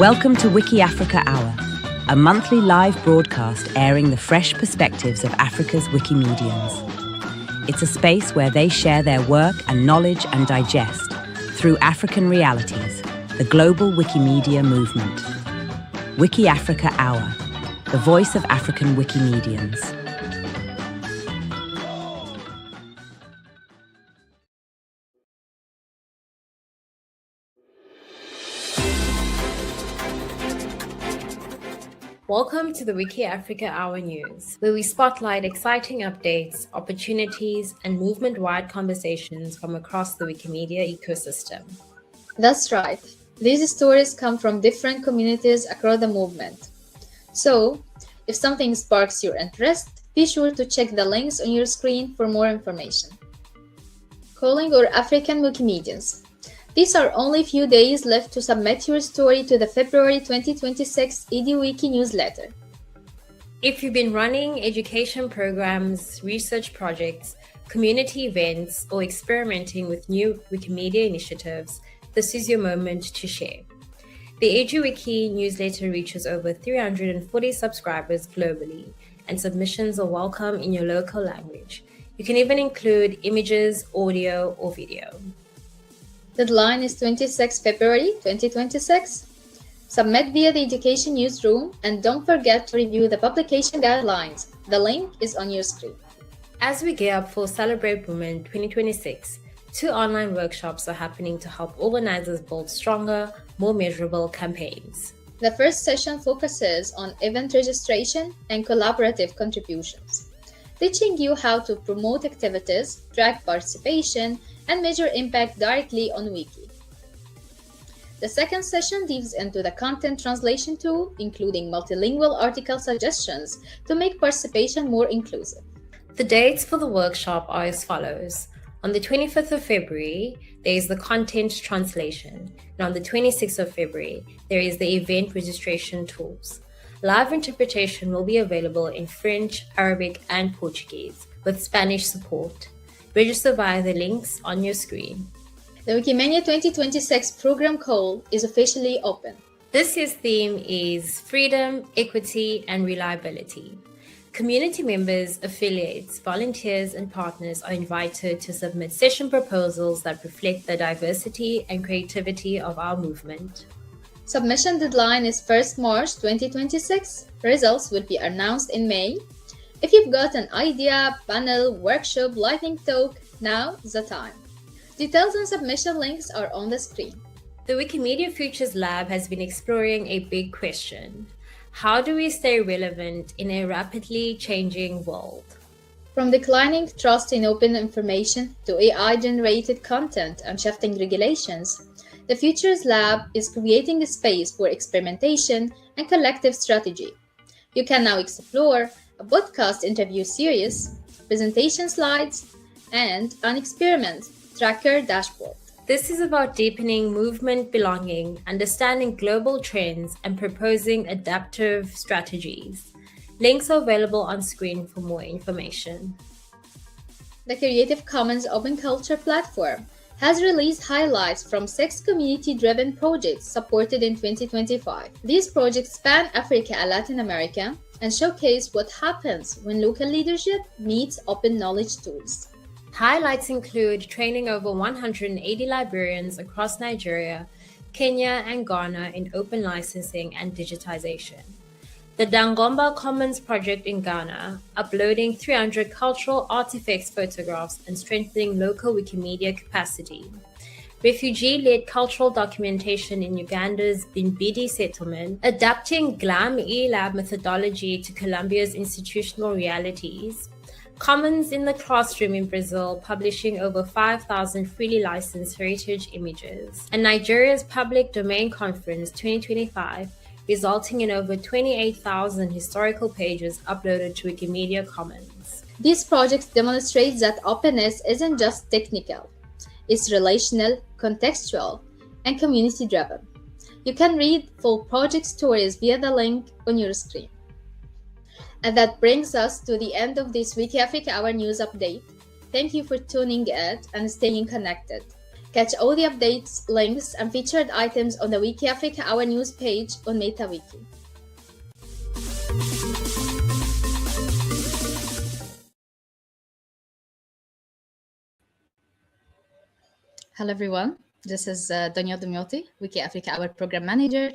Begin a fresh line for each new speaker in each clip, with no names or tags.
Welcome to WikiAfrica Hour, a monthly live broadcast airing the fresh perspectives of Africa's Wikimedians. It's a space where they share their work and knowledge and digest, through African realities, the global Wikimedia movement. WikiAfrica Hour, the voice of African Wikimedians.
Welcome to the WikiAfrica Hour News, where we spotlight exciting updates, opportunities, and movement-wide conversations from across the Wikimedia ecosystem.
That's right. These stories come from different communities across the movement. So, if something sparks your interest, be sure to check the links on your screen for more information. Calling our African Wikimedians. These are only a few days left to submit your story to the February 2026 EdWiki newsletter.
If you've been running education programs, research projects, community events, or experimenting with new Wikimedia initiatives, this is your moment to share. The EdWiki newsletter reaches over 340 subscribers globally, and submissions are welcome in your local language. You can even include images, audio, or video.
Deadline is 26 February 2026. Submit via the Education Newsroom and don't forget to review the publication guidelines. The link is on your screen.
As we gear up for Celebrate Women 2026, 2 online workshops are happening to help organizers build stronger, more measurable campaigns.
The first session focuses on event registration and collaborative contributions, teaching you how to promote activities, track participation, and measure impact directly on Wiki. The second session dives into the content translation tool, including multilingual article suggestions to make participation more inclusive.
The dates for the workshop are as follows. On the 25th of February, there is the content translation, and on the 26th of February, there is the event registration tools. Live interpretation will be available in French, Arabic, and Portuguese, with Spanish support. Register via the links on your screen.
The Wikimania 2026 program call is officially open.
This year's theme is freedom, equity, and reliability. Community members, affiliates, volunteers, and partners are invited to submit session proposals that reflect the diversity and creativity of our movement.
Submission deadline is 1st March 2026. Results will be announced in May. If you've got an idea, panel, workshop, lightning talk, now's the time. Details and submission links are on the screen.
The Wikimedia Futures Lab has been exploring a big question. How do we stay relevant in a rapidly changing world?
From declining trust in open information to AI-generated content and shifting regulations, the Futures Lab is creating a space for experimentation and collective strategy. You can now explore a podcast interview series, presentation slides, and an experiment tracker dashboard.
This is about deepening movement belonging, understanding global trends, and proposing adaptive strategies. Links are available on screen for more information.
The Creative Commons Open Culture platform has released highlights from 6 community-driven projects supported in 2025. These projects span Africa and Latin America and showcase what happens when local leadership meets open knowledge tools.
Highlights include training over 180 librarians across Nigeria, Kenya, and Ghana in open licensing and digitization. The Dangomba Commons project in Ghana, uploading 300 cultural artifacts photographs and strengthening local Wikimedia capacity. Refugee-led cultural documentation in Uganda's Bimbidi settlement, adapting GLAM e-lab methodology to Colombia's institutional realities. Commons in the classroom in Brazil, publishing over 5,000 freely licensed heritage images. And Nigeria's Public Domain Conference 2025, resulting in over 28,000 historical pages uploaded to Wikimedia Commons.
These projects demonstrate that openness isn't just technical. It's relational, contextual, and community-driven. You can read full project stories via the link on your screen. And that brings us to the end of this WikiAfrica Hour News update. Thank you for tuning in and staying connected. Catch all the updates, links, and featured items on the WikiAfrica Hour news page on MetaWiki. Hello everyone, this is Donia ElDomiaty, WikiAfrica Hour Program Manager,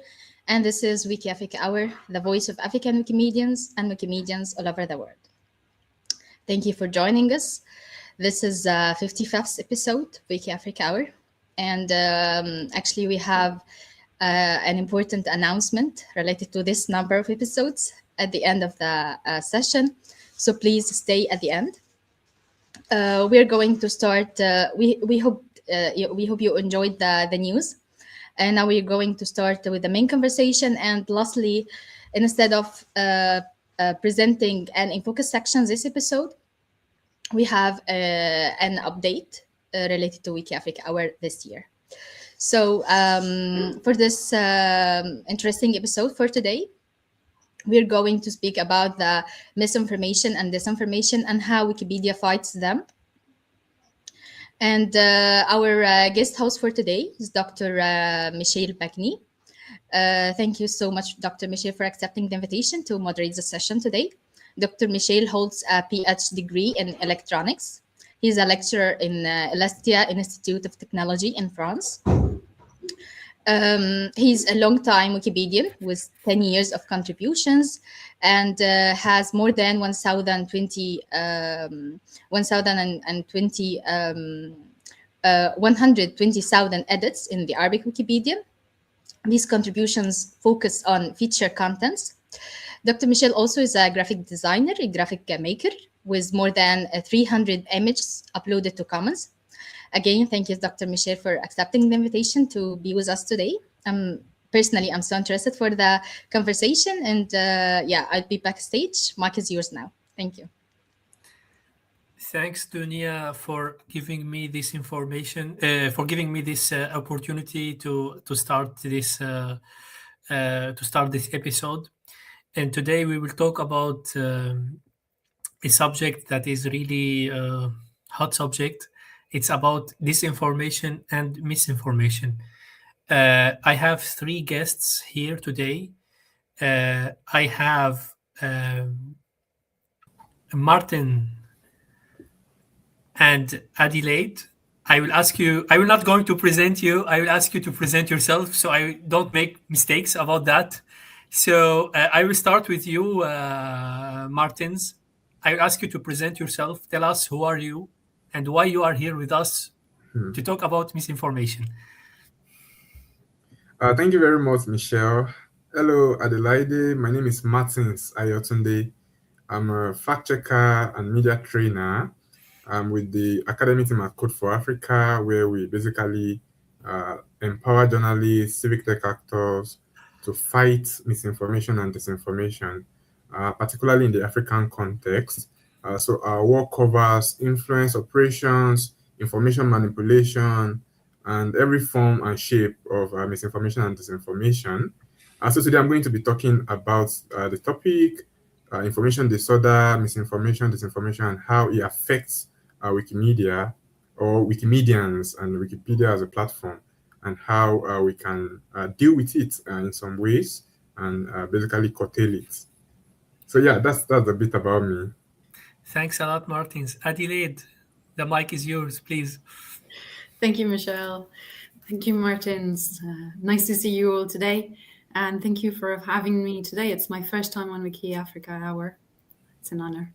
and this is WikiAfrica Hour, the voice of African Wikimedians and Wikimedians all over the world. Thank you for joining us. This is the 55th episode of WikiAfrica Hour, and actually we have an important announcement related to this number of episodes at the end of the session, so please stay at the end. We're going to start. We hope you enjoyed the news, and now we're going to start with the main conversation. And lastly, instead of presenting and in focus sections this episode, we have an update related to WikiAfrica Hour this year. So for this interesting episode for today, we're going to speak about the misinformation and disinformation and how Wikipedia fights them. And our guest host for today is Dr. Michel Bakni. Thank you so much, Dr. Michel, for accepting the invitation to moderate the session today. Dr. Michel holds a PhD degree in electronics. He's a lecturer in Elestia Institute of Technology in France. He's a long-time Wikipedian with 10 years of contributions and has more than 120,000 edits in the Arabic Wikipedia. These contributions focus on feature contents. Dr. Michel also is a graphic designer, a graphic maker with more than 300 images uploaded to Commons. Again, thank you, Dr. Michel, for accepting the invitation to be with us today. Personally, I'm so interested for the conversation, and I'll be backstage. Mic is yours now. Thank you.
Thanks, Donia, for giving me this information, for giving me this opportunity to start this episode. And today we will talk about a subject that is really a hot subject. It's about disinformation and misinformation. I have three guests here today. I have Martin and Adelaide. I will not going to present you. I will ask you to present yourself so I don't make mistakes about that. So I will start with you, Martins. I will ask you to present yourself. Tell us who are you and why you are here with us to talk about misinformation.
Thank you very much, Michel. Hello, Adelaide. My name is Martins Ayotunde. I'm a fact checker and media trainer. I'm with the academy team at Code for Africa, where we basically empower journalists, civic tech actors to fight misinformation and disinformation, particularly in the African context. So our work covers influence operations, information manipulation, and every form and shape of misinformation and disinformation. So today I'm going to be talking about the topic, information disorder, misinformation, disinformation, and how it affects Wikimedia or Wikimedians and Wikipedia as a platform, and how we can deal with it in some ways and basically curtail it. So yeah, that's a bit about me.
Thanks a lot, Martins. Adelaide, the mic is yours, please.
Thank you, Michel. Thank you, Martins. Nice to see you all today. And thank you for having me today. It's my first time on WikiAfrica Hour. It's an honor.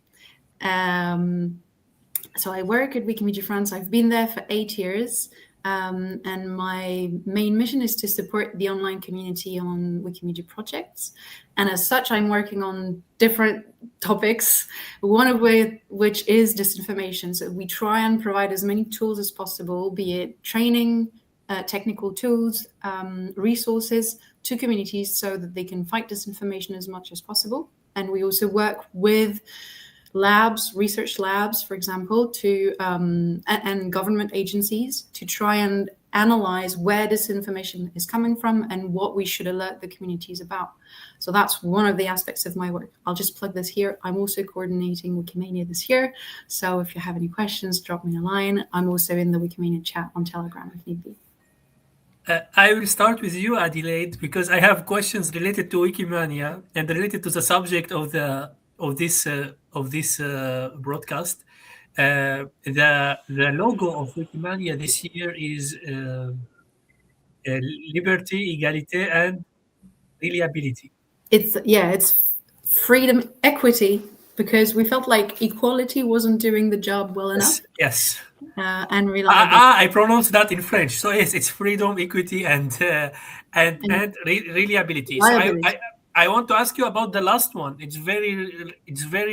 So I work at Wikimedia France. I've been there for 8 years. And my main mission is to support the online community on Wikimedia projects. And as such, I'm working on different topics, one of which is disinformation. So we try and provide as many tools as possible, be it training, technical tools, resources to communities so that they can fight disinformation as much as possible. And we also work with labs, research labs, for example, and government agencies to try and analyze where disinformation is coming from and what we should alert the communities about. So that's one of the aspects of my work. I'll just plug this here. I'm also coordinating Wikimania this year. So if you have any questions, drop me a line. I'm also in the Wikimania chat on Telegram if need be.
I will start with you, Adelaide, because I have questions related to Wikimania and related to the subject of this broadcast. The logo of Wikimania this year is liberty, equality, and reliability.
It's freedom, equity, because we felt like equality wasn't doing the job well enough.
Yes.
And reliability.
I pronounce that in French. So yes, it's freedom, equity, and reliability. So I want to ask you about the last one. It's very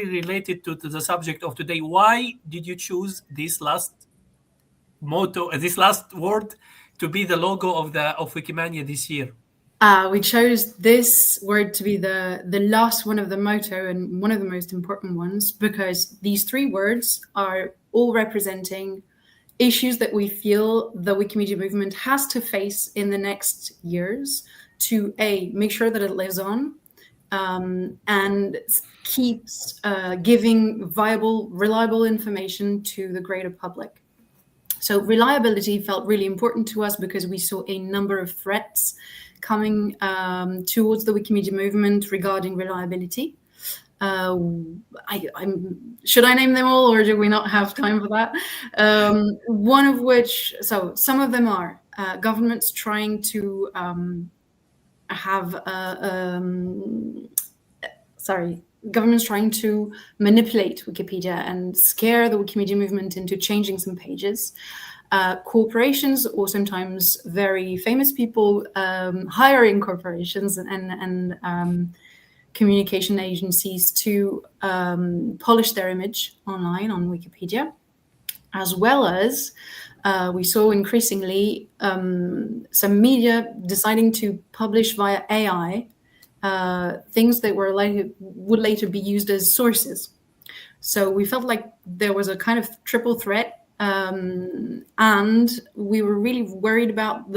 related to the subject of today. Why did you choose this last motto, this last word, to be the logo of Wikimania this year?
We chose this word to be the last one of the motto and one of the most important ones, because these three words are all representing issues that we feel the Wikimedia movement has to face in the next years to make sure that it lives on and keeps giving viable, reliable information to the greater public. So reliability felt really important to us because we saw a number of threats coming towards the Wikimedia movement regarding reliability. Should I name them all, or do we not have time for that? One of which, so some of them are governments trying to governments trying to manipulate Wikipedia and scare the Wikimedia movement into changing some pages. Corporations, or sometimes very famous people, hiring corporations and communication agencies to polish their image online on Wikipedia, as well as we saw increasingly some media deciding to publish via AI things that would later be used as sources. So we felt like there was a kind of triple threat. And we were really worried about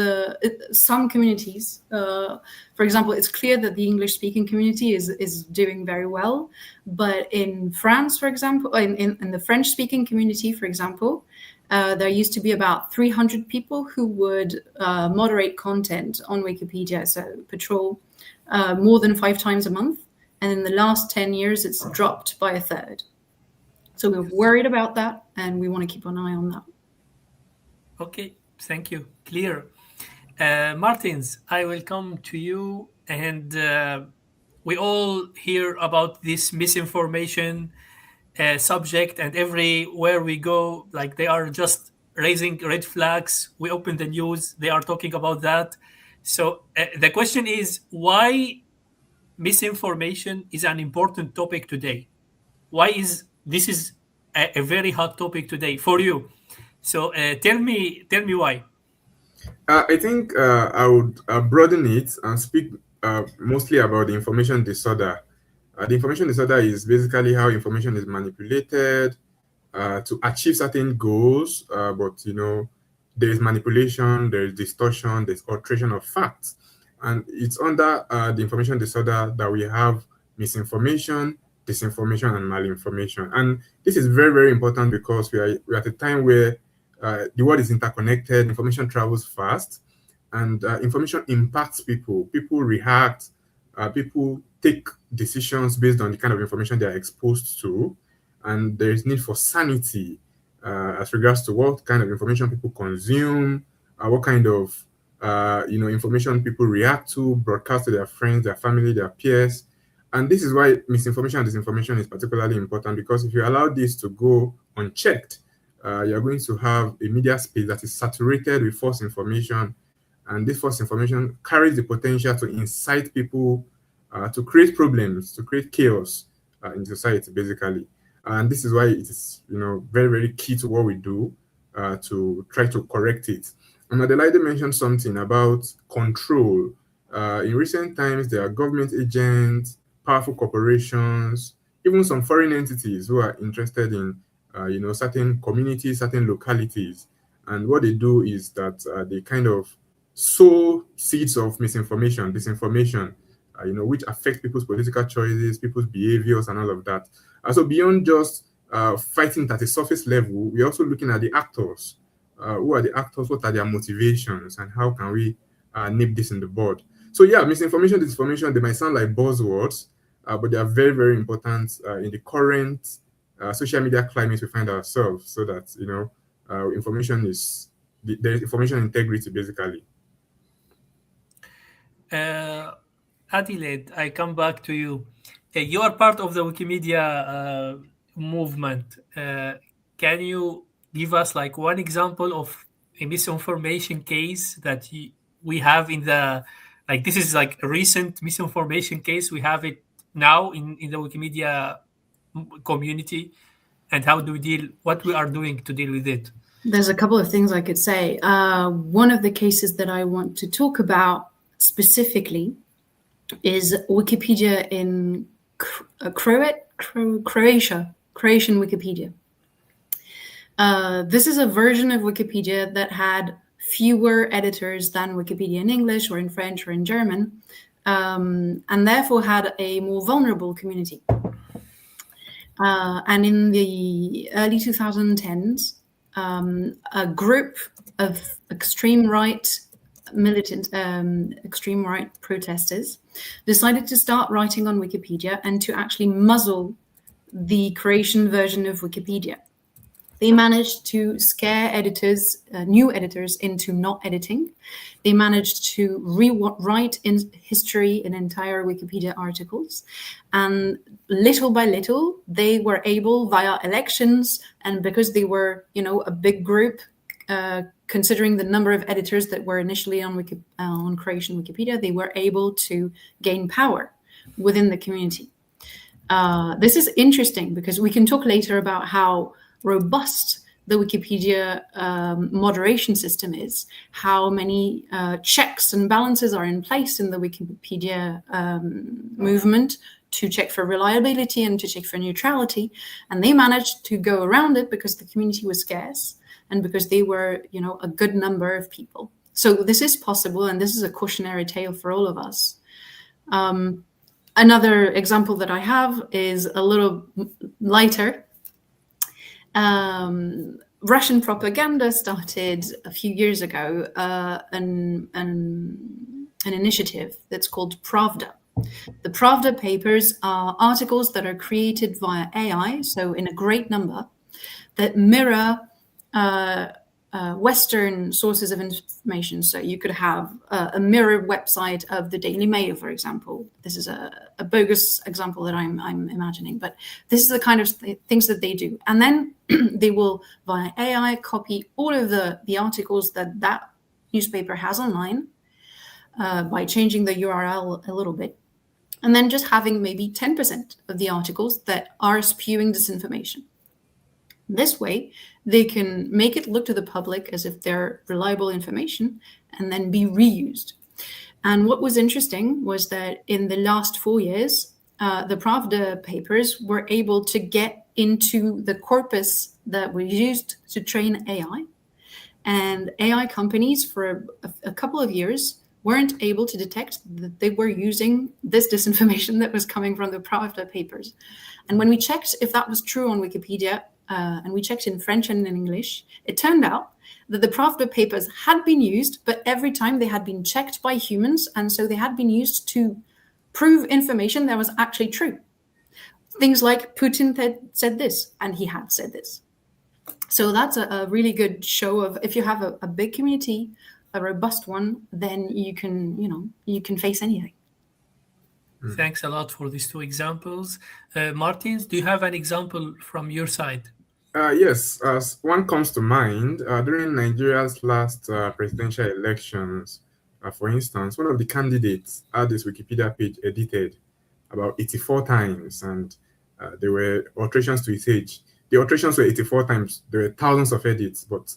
some communities. For example, it's clear that the English-speaking community is doing very well, but in France, for example, in the French-speaking community, for example, there used to be about 300 people who would moderate content on Wikipedia, so patrol more than 5 times a month. And in the last 10 years, it's dropped by a third. So we're worried about that, and we want to keep an eye on that.
Okay, thank you. Clear. Martins, I will come to you, and we all hear about this misinformation subject, and everywhere we go, like, they are just raising red flags. We open the news, they are talking about that. So the question is, why misinformation is an important topic today? Why is this is a very hot topic today for you? So tell me why.
I think I would broaden it and speak mostly about the information disorder. The information disorder is basically how information is manipulated to achieve certain goals, but there is manipulation, there is distortion, there's alteration of facts, and it's under the information disorder that we have misinformation, disinformation, and malinformation. And this is very, very important because we're at a time where the world is interconnected, information travels fast, and information impacts people. People react, people take decisions based on the kind of information they are exposed to, and there is need for sanity as regards to what kind of information people consume, what kind of information people react to, broadcast to their friends, their family, their peers. And this is why misinformation and disinformation is particularly important, because if you allow this to go unchecked, you're going to have a media space that is saturated with false information. And this false information carries the potential to incite people to create problems, to create chaos in society, basically. And this is why it is, very, very key to what we do to try to correct it. And Adelaide mentioned something about control. In recent times, there are government agents, powerful corporations, even some foreign entities who are interested in, certain communities, certain localities. And what they do is that they kind of sow seeds of misinformation, disinformation, which affect people's political choices, people's behaviors, and all of that. So beyond just fighting at a surface level, we're also looking at the actors. Who are the actors? What are their motivations? And how can we nip this in the bud? So yeah, misinformation, disinformation, they might sound like buzzwords, but they are very, very important in the current social media climate we find ourselves, so that, information is, there is information integrity, basically.
Adelaide, I come back to you. You are part of the Wikimedia movement. Can you give us like one example of a misinformation case that we have in the, like, this is like a recent misinformation case, we have it now in the Wikimedia community, and how do we deal, what we are doing to deal with it?
There's a couple of things I could say. One of the cases that I want to talk about specifically is Wikipedia in Croatia, Croatian Wikipedia. This is a version of Wikipedia that had fewer editors than Wikipedia in English or in French or in German, and therefore had a more vulnerable community. And in the early 2010s, a group of extreme right militant, extreme right protesters decided to start writing on Wikipedia and to actually muzzle the Croatian version of Wikipedia. They managed to scare editors, new editors, into not editing. They managed to rewrite in history in entire Wikipedia articles. And little by little, they were able, via elections, and because they were, a big group, considering the number of editors that were initially on Croatian Wikipedia, they were able to gain power within the community. This is interesting because we can talk later about how robust the Wikipedia moderation system is, how many checks and balances are in place in the Wikipedia movement to check for reliability and to check for neutrality. And they managed to go around it because the community was scarce and because they were, a good number of people. So this is possible, and this is a cautionary tale for all of us. Another example that I have is a little lighter. Russian propaganda started a few years ago an initiative that's called Pravda. The Pravda papers are articles that are created via AI, so in a great number, that mirror Western sources of information. So you could have a mirror website of the Daily Mail, for example. This is a bogus example that I'm imagining, but this is the kind of things that they do. And then they will, via AI, copy all of the articles that newspaper has online by changing the URL a little bit, and then just having maybe 10% of the articles that are spewing disinformation. This way, they can make it look to the public as if they're reliable information and then be reused. And what was interesting was that in the last 4 years, the Pravda papers were able to get into the corpus that was used to train AI. And AI companies for a couple of years weren't able to detect that they were using this disinformation that was coming from the Pravda papers. And when we checked if that was true on Wikipedia, and we checked in French and in English, it turned out that the Pravda papers had been used, but every time they had been checked by humans, and so they had been used to prove information that was actually true. Things like Putin said this, and he had said this. So that's a really good show of, if you have a big community, a robust one, then you can face anything.
Thanks a lot for these two examples. Martins, do you have an example from your side?
Yes, as one comes to mind, during Nigeria's last presidential elections, for instance, one of the candidates had this Wikipedia page edited about 84 times, and there were alterations to his age. The alterations were 84 times. There were thousands of edits, but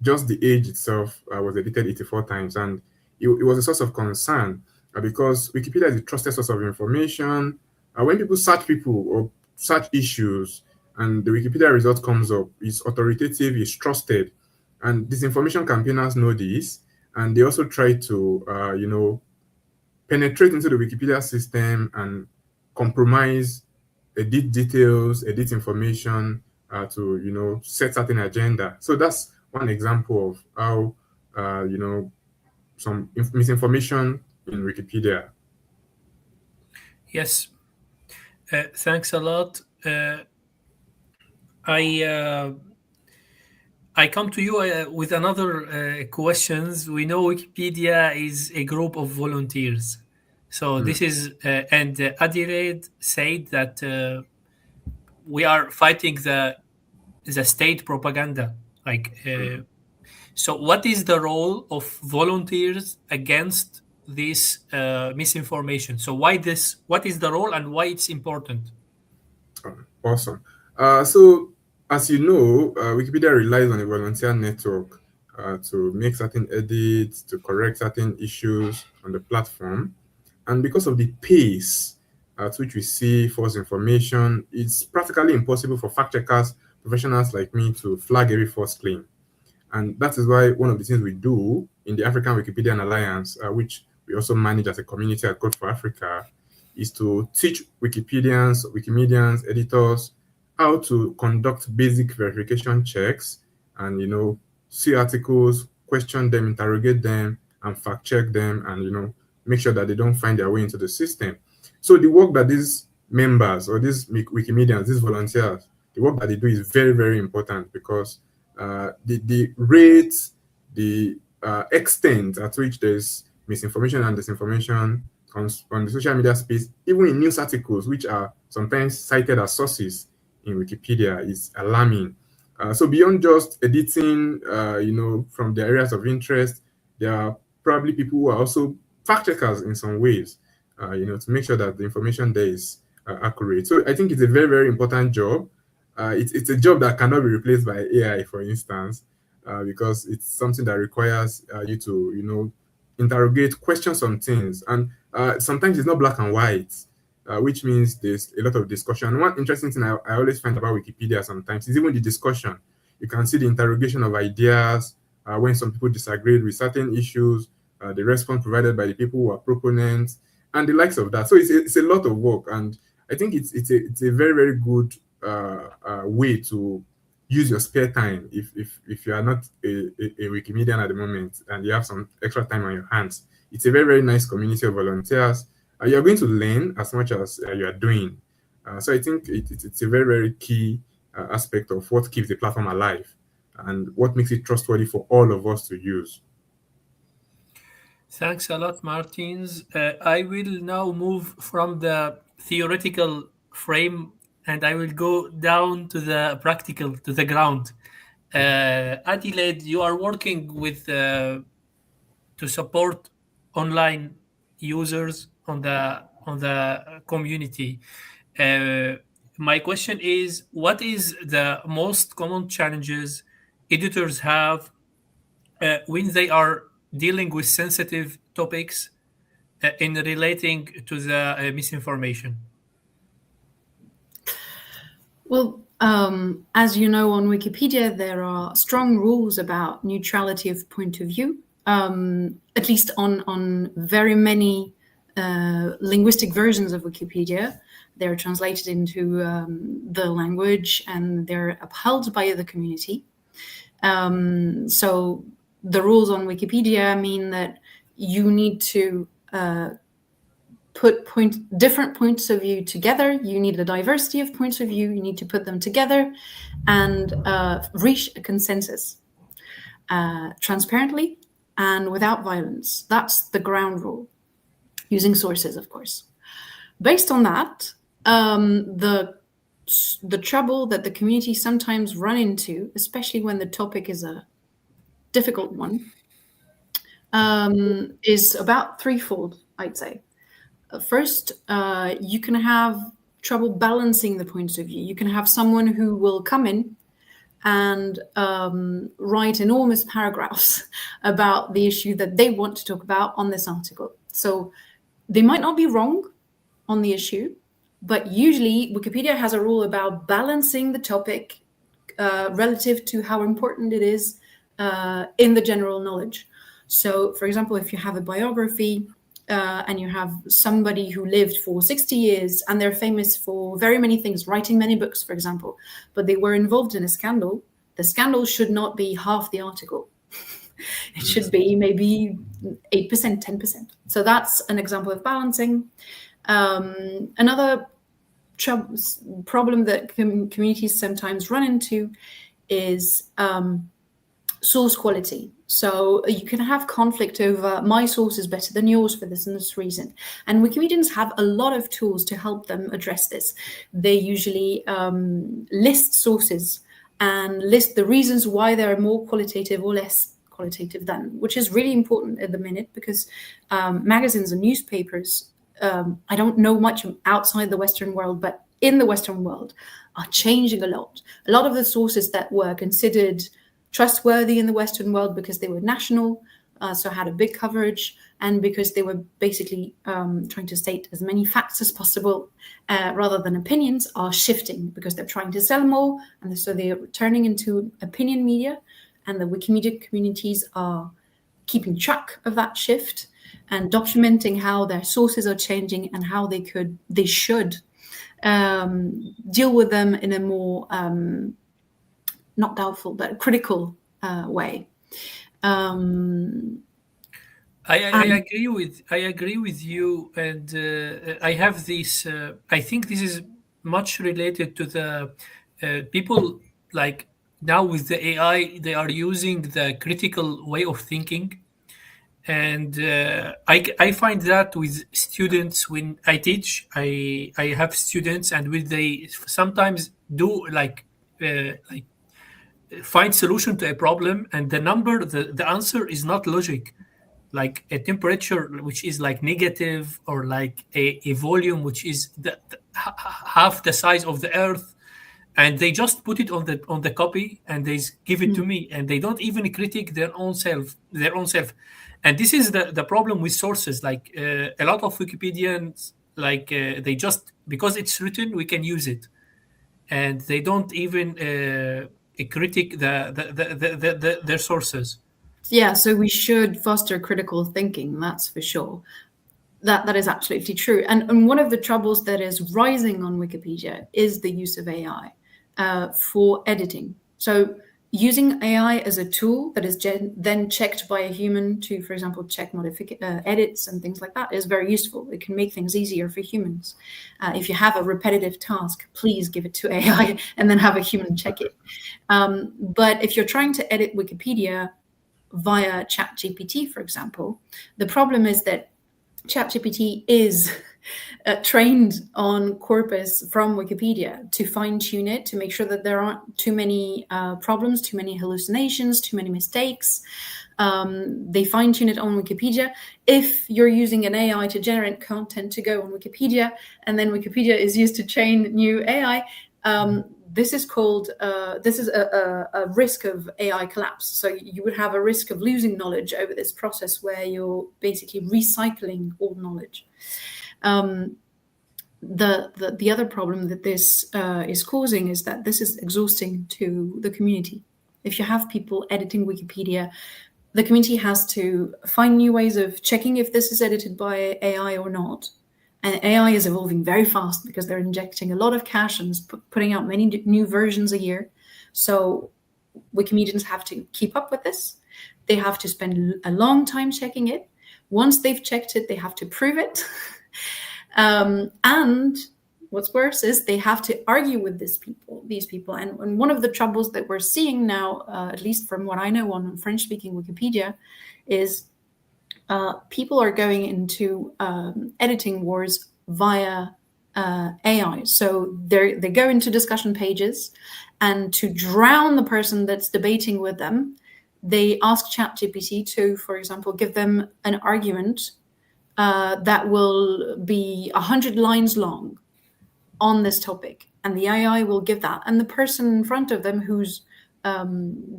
just the age itself was edited 84 times, and it was a source of concern because Wikipedia is a trusted source of information. When people or search issues, and the Wikipedia result comes up, it's authoritative, it's trusted. And disinformation campaigners know this, and they also try to, penetrate into the Wikipedia system and compromise, edit details, edit information to, set certain agenda. So that's one example of how, some misinformation in Wikipedia.
Yes. Thanks a lot. I come to you with another questions. We know Wikipedia is a group of volunteers. So this is, and Adelaide said that we are fighting the state propaganda. So what is the role of volunteers against this misinformation? So what is the role and why it's important?
Awesome. So, as you know, Wikipedia relies on a volunteer network to make certain edits, to correct certain issues on the platform. And because of the pace at which we see false information, it's practically impossible for fact checkers, professionals like me, to flag every false claim. And that is why one of the things we do in the African Wikipedian Alliance, which we also manage as a community at Code for Africa, is to teach Wikipedians, Wikimedians, editors how to conduct basic verification checks and, see articles, question them, interrogate them, and fact check them, and, make sure that they don't find their way into the system. So the work that these members or these Wikimedians, these volunteers, the work that they do is very, very important because the rate, the extent at which there's misinformation and disinformation on the social media space, even in news articles, which are sometimes cited as sources in Wikipedia, is alarming. So beyond just editing, from the areas of interest, there are probably people who are also fact checkers in some ways, to make sure that the information there is accurate. So I think it's a very, very important job. It's a job that cannot be replaced by AI, for instance, because it's something that requires you to, interrogate, question some things. And sometimes it's not black and white, which means there's a lot of discussion. One interesting thing I always find about Wikipedia sometimes is even the discussion. You can see the interrogation of ideas when some people disagreed with certain issues, the response provided by the people who are proponents, and the likes of that. So it's a lot of work, and I think it's a very, very good way to use your spare time if you are not a Wikimedian at the moment and you have some extra time on your hands. It's a very, very nice community of volunteers. You're going to learn as much as you are doing. So I think it's a very, very key aspect of what keeps the platform alive and what makes it trustworthy for all of us to use.
Thanks a lot, Martins. I will now move from the theoretical frame and I will go down to the practical, to the ground. Adelaide, you are working with to support online users on the community. My question is, what is the most common challenges editors have when they are dealing with sensitive topics in relating to the misinformation?
Well, as you know, on Wikipedia, there are strong rules about neutrality of point of view, at least on very many linguistic versions of Wikipedia. They're translated into the language and they're upheld by the community. So the rules on Wikipedia mean that you need to put different points of view together. You need a diversity of points of view. You need to put them together and reach a consensus transparently and without violence. That's the ground rule, using sources, of course. Based on that, the trouble that the community sometimes run into, especially when the topic is a difficult one, is about threefold, I'd say. First, you can have trouble balancing the points of view. You can have someone who will come in and write enormous paragraphs about the issue that they want to talk about on this article. So they might not be wrong on the issue, but usually Wikipedia has a rule about balancing the topic relative to how important it is in the general knowledge. So, for example, if you have a biography and you have somebody who lived for 60 years and they're famous for very many things, writing many books, for example, but they were involved in a scandal, the scandal should not be half the article. It should be maybe 8%, 10%. So that's an example of balancing. Another problem that communities sometimes run into is source quality. So you can have conflict over my source is better than yours for this and this reason. And Wikimedians have a lot of tools to help them address this. They usually list sources and list the reasons why they're more qualitative or less qualitative than, which is really important at the minute because magazines and newspapers, I don't know much outside the Western world, but in the Western world are changing a lot. A lot of the sources that were considered trustworthy in the Western world because they were national, so had a big coverage, and because they were basically trying to state as many facts as possible rather than opinions, are shifting because they're trying to sell more, and so they are turning into opinion media, and the Wikimedia communities are keeping track of that shift and documenting how their sources are changing and how they should deal with them in a more not doubtful, but critical way.
I agree with you, and I have this. I think this is much related to the people like now with the AI. They are using the critical way of thinking, and I find that with students when I teach. I have students, and when they sometimes do like find solution to a problem, and the answer is not logic, like a temperature which is like negative, or like a volume which is half the size of the earth, and they just put it on the copy and they give it to me, and they don't even critique their own self. And this is the problem with sources. Like a lot of Wikipedians, like they just, because it's written, we can use it, and they don't even critique their sources.
Yeah, so we should foster critical thinking, that's for sure. That is absolutely true. And one of the troubles that is rising on Wikipedia is the use of AI for editing. So using AI as a tool that is then checked by a human to, for example, check edits and things like that is very useful. It can make things easier for humans. If you have a repetitive task, please give it to AI and then have a human check it. But if you're trying to edit Wikipedia via ChatGPT, for example, the problem is that ChatGPT is trained on corpus from Wikipedia to fine-tune it, to make sure that there aren't too many problems, too many hallucinations, too many mistakes. They fine-tune it on Wikipedia. If you're using an AI to generate content to go on Wikipedia, and then Wikipedia is used to train new AI, this is a risk of AI collapse. So you would have a risk of losing knowledge over this process where you're basically recycling old knowledge. The other problem that this is causing is that this is exhausting to the community. If you have people editing Wikipedia, the community has to find new ways of checking if this is edited by AI or not. And AI is evolving very fast because they're injecting a lot of cash and putting out many new versions a year. So Wikimedians have to keep up with this. They have to spend a long time checking it. Once they've checked it, they have to prove it. And what's worse is they have to argue with these people. And one of the troubles that we're seeing now, at least from what I know on French-speaking Wikipedia, is people are going into editing wars via AI. So they go into discussion pages, and to drown the person that's debating with them, they ask ChatGPT to, for example, give them an argument that will be 100 lines long on this topic, and the AI will give that. And the person in front of them who's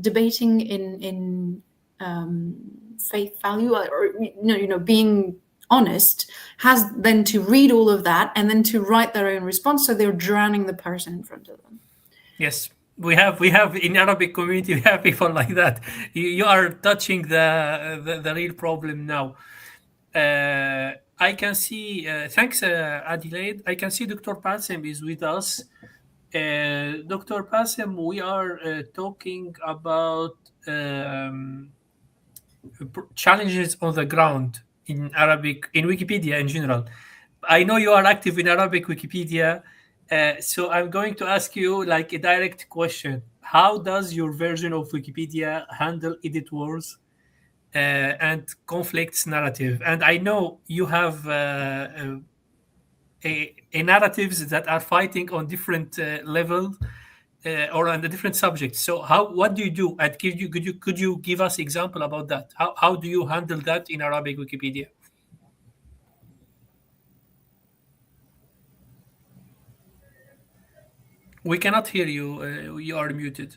debating in faith value or being honest has then to read all of that and then to write their own response. So they're drowning the person in front of them.
Yes, we have in Arabic community, we have people like that. You are touching the real problem now. I can see, thanks, Adelaide. I can see Dr. Bassem is with us. Dr. Bassem, we are talking about challenges on the ground in Arabic, in Wikipedia in general. I know you are active in Arabic Wikipedia, so I'm going to ask you like a direct question. How does your version of Wikipedia handle edit wars and conflicts narrative? And I know you have a narratives that are fighting on different levels or on the different subjects. So what do you do? And could you give us example about that? How do you handle that in Arabic Wikipedia? We cannot hear you. You are muted.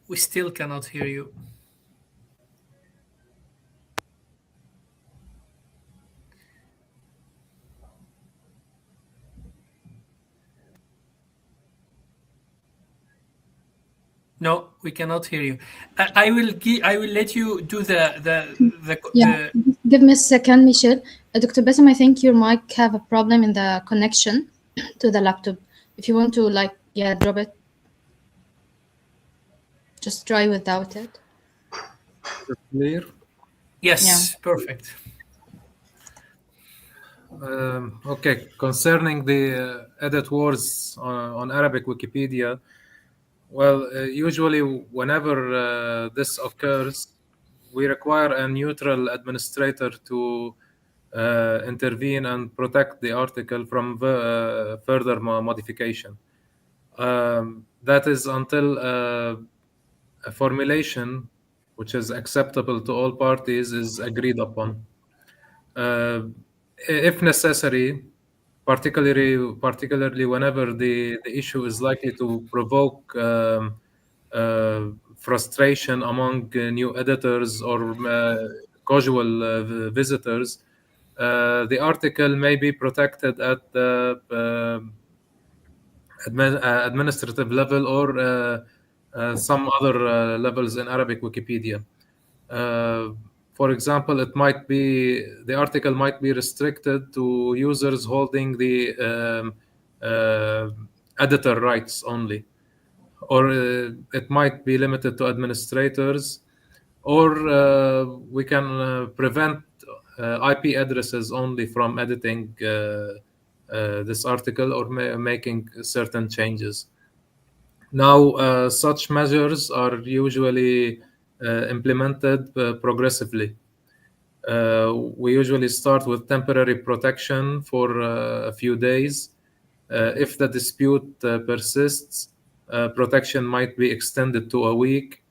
We still cannot hear you. No, we cannot hear you. I will let you do
Yeah, give me a second, Michel. Dr. Bassem, I think your mic have a problem in the connection to the laptop. If you want to, drop it. Just try without it.
Clear?
Yes,
Yeah.
perfect.
Okay, concerning the edit wars on Arabic Wikipedia, well, usually whenever this occurs, we require a neutral administrator to intervene and protect the article from further modification. That is until a formulation which is acceptable to all parties is agreed upon. If necessary, particularly whenever the issue is likely to provoke frustration among new editors or casual visitors, the article may be protected at the administrative level or some other levels in Arabic Wikipedia. For example, the article might be restricted to users holding the editor rights only, or it might be limited to administrators, or we can prevent IP addresses only from editing this article or making certain changes. Now, such measures are usually implemented progressively. We usually start with temporary protection for a few days. If the dispute persists, protection might be extended to a week,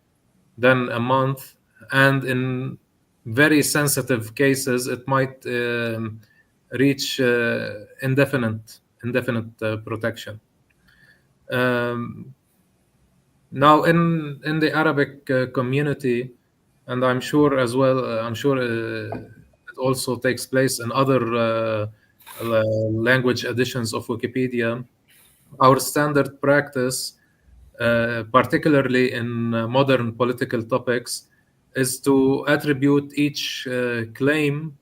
then a month, and in very sensitive cases, it might reach indefinite protection. Now, in the Arabic community, and I'm sure as well, it also takes place in other language editions of Wikipedia. Our standard practice, particularly in modern political topics, is to attribute each claim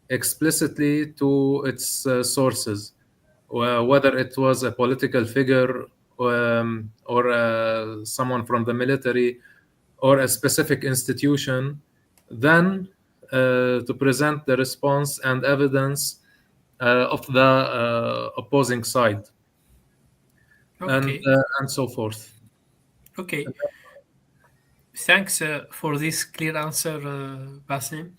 explicitly to its sources, whether it was a political figure or someone from the military or a specific institution, then to present the response and evidence of the opposing side,
Okay.
and so forth.
Okay. Thanks for this clear answer, Basim.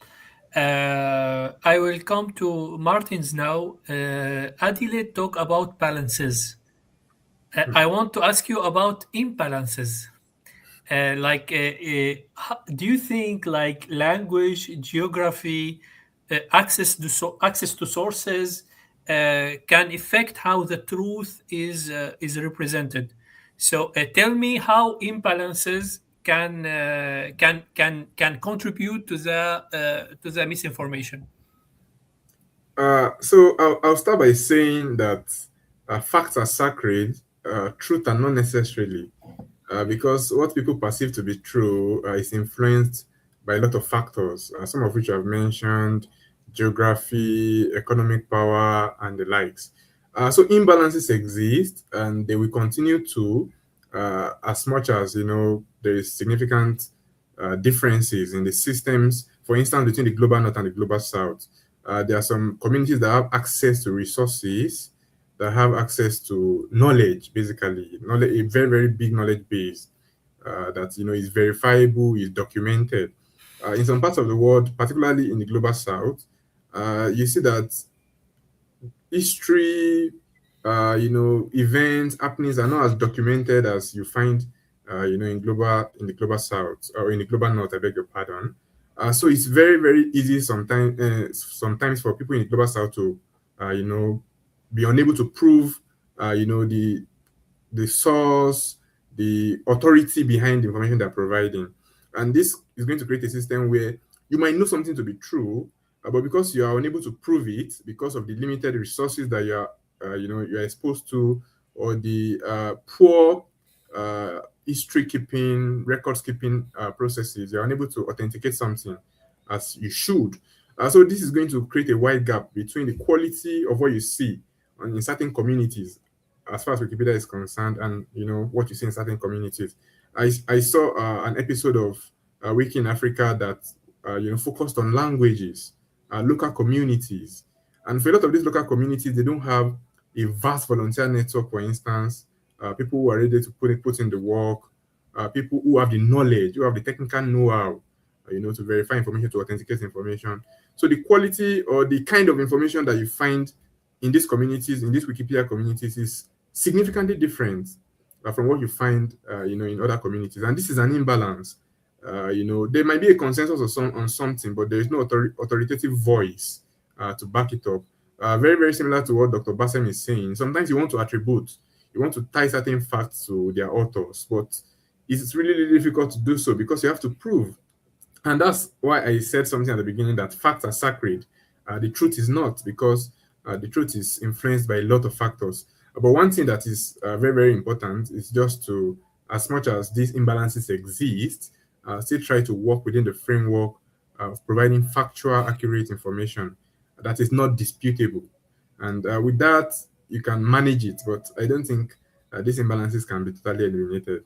I will come to Martin's now. Adelaide talk about balances. I want to ask you about imbalances. Do you think like language, geography, access to sources can affect how the truth is represented? So tell me how imbalances can contribute to the misinformation.
So I'll start by saying that facts are sacred, truth are not necessarily, because what people perceive to be true is influenced by a lot of factors, some of which I've mentioned: geography, economic power, and the likes. So imbalances exist, and they will continue to, as much as there is significant differences in the systems. For instance, between the global north and the global south, there are some communities that have access to resources, that have access to knowledge, basically knowledge, a very very big knowledge base that is verifiable, is documented. In some parts of the world, particularly in the global south, you see that history, events, happenings are not as documented as you find, in the global south, or in the global north. I beg your pardon. So it's very very easy sometimes for people in the global south to, be unable to prove, the source, the authority behind the information they're providing. And this is going to create a system where you might know something to be true, but because you are unable to prove it because of the limited resources that you're exposed to, or the poor history keeping, records keeping processes, you're unable to authenticate something as you should. So this is going to create a wide gap between the quality of what you see in certain communities, as far as Wikipedia is concerned, and what you see in certain communities. I saw an episode of Wiki in Africa that focused on languages, local communities, and for a lot of these local communities, they don't have a vast volunteer network. For instance, people who are ready to put in the work, people who have the knowledge, who have the technical know-how, to verify information, to authenticate information. So the quality or the kind of information that you find in these communities, in these Wikipedia communities, is significantly different from what you find, in other communities. And this is an imbalance. There might be a consensus on something, but there is no authoritative voice to back it up. Very, very similar to what Dr. Bassem is saying. Sometimes you want to attribute, you want to tie certain facts to their authors, but it's really, really difficult to do so because you have to prove. And that's why I said something at the beginning, that facts are sacred. The truth is not, because the truth is influenced by a lot of factors. But one thing that is very, very important is just to, as much as these imbalances exist, still try to work within the framework of providing factual, accurate information that is not disputable. And with that, you can manage it. But I don't think these imbalances can be totally eliminated.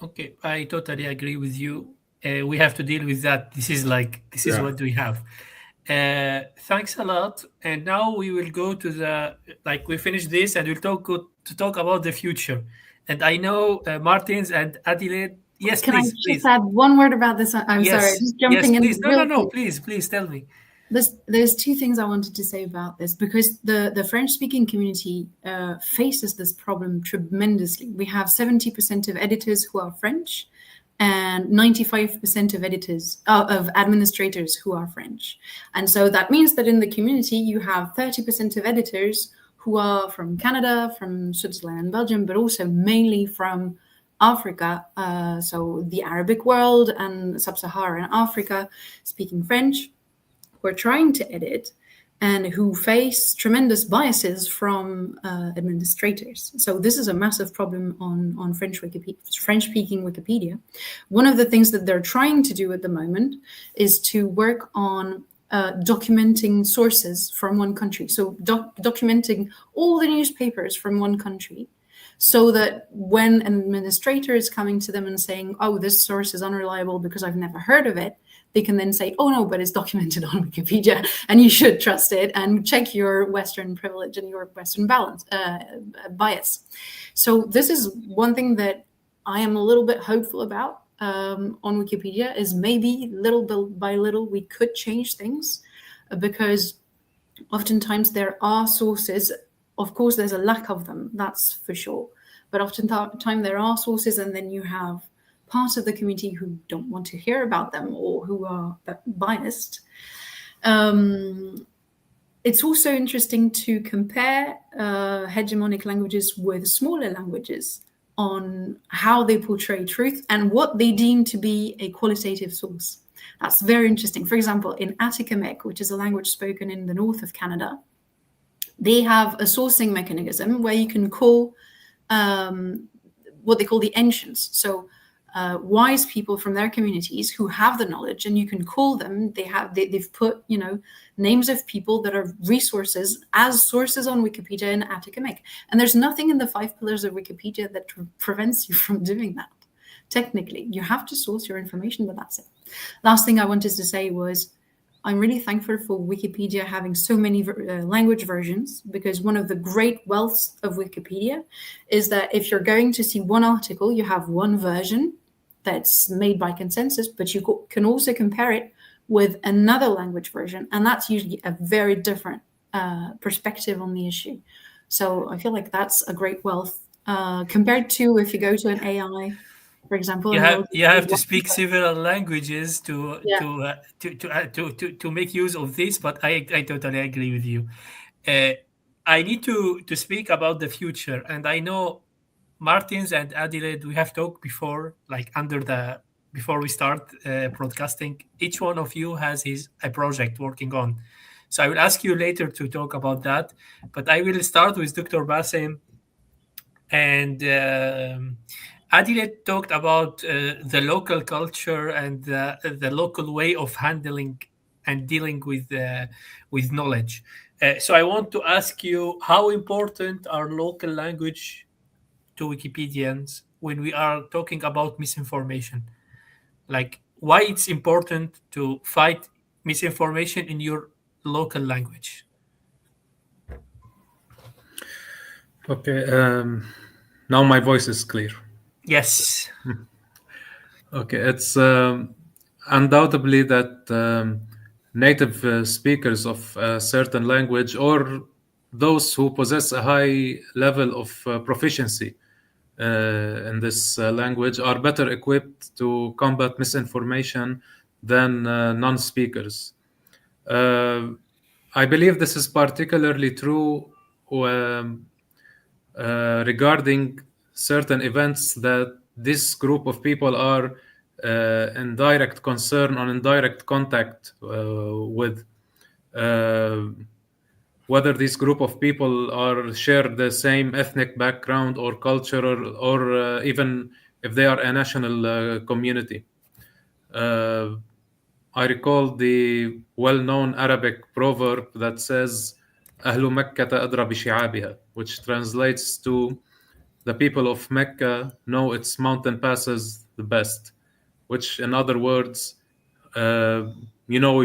Okay, I totally agree with you. We have to deal with that. This is
Yeah.
what we have. Thanks a lot. And now we will go to we finish this and we'll talk about the future. And I know Martins and Adelaide. Yes,
Can
please,
I
please.
just add one word about this? I'm
Yes,
sorry, just jumping in.
Please. No, please tell me.
There's two things I wanted to say about this, because the French-speaking community faces this problem tremendously. We have 70% of editors who are French, and 95% of editors of administrators who are French. And so that means that in the community, you have 30% of editors who are from Canada, from Switzerland and Belgium, but also mainly from Africa, so the Arabic world and sub-Saharan Africa, speaking French, who are trying to edit and who face tremendous biases from administrators. So this is a massive problem on French-speaking Wikipedia. One of the things that they're trying to do at the moment is to work on documenting sources from one country. So documenting all the newspapers from one country, so that when an administrator is coming to them and saying, oh, this source is unreliable because I've never heard of it, they can then say, oh no, but it's documented on Wikipedia and you should trust it and check your Western privilege and your Western bias. So this is one thing that I am a little bit hopeful about on Wikipedia, is maybe little by little we could change things, because oftentimes there are sources. Of course, there's a lack of them, that's for sure. But oftentimes there are sources, and then you have part of the community who don't want to hear about them or who are biased. It's also interesting to compare hegemonic languages with smaller languages on how they portray truth and what they deem to be a qualitative source. That's very interesting. For example, in Atikamekw, which is a language spoken in the north of Canada, they have a sourcing mechanism where you can call what they call the ancients. So wise people from their communities who have the knowledge, and you can call them. They've put names of people that are resources as sources on Wikipedia in Atikamekw. And there's nothing in the 5 pillars of Wikipedia that prevents you from doing that. Technically, you have to source your information, but that's it. Last thing I wanted to say was, I'm really thankful for Wikipedia having so many language versions, because one of the great wealths of Wikipedia is that if you're going to see one article, you have one version that's made by consensus, but you can also compare it with another language version, and that's usually a very different perspective on the issue. So I feel like that's a great wealth compared to if you go to an AI, for example.
You have to speak several languages to make use of this. But I totally agree with you. I need to speak about the future, and I know Martins and Adelaide, we have talked before, like before we start broadcasting. Each one of you has a project working on. So I will ask you later to talk about that, but I will start with Dr. Bassem. And Adelaide talked about the local culture and the local way of handling and dealing with knowledge. So I want to ask you, how important are local language to Wikipedians when we are talking about misinformation? Like, why it's important to fight misinformation in your local language?
Okay, now my voice is clear.
Yes.
Okay, it's undoubtedly that native speakers of a certain language, or those who possess a high level of proficiency in this language, are better equipped to combat misinformation than non-speakers. I believe this is particularly true regarding certain events that this group of people are in direct concern or in direct contact with. Whether this group of people share the same ethnic background or culture, or even if they are a national community. I recall the well-known Arabic proverb that says, أهل مكة أدرى بشعابها, which translates to, the people of Mecca know its mountain passes the best, which, in other words, you know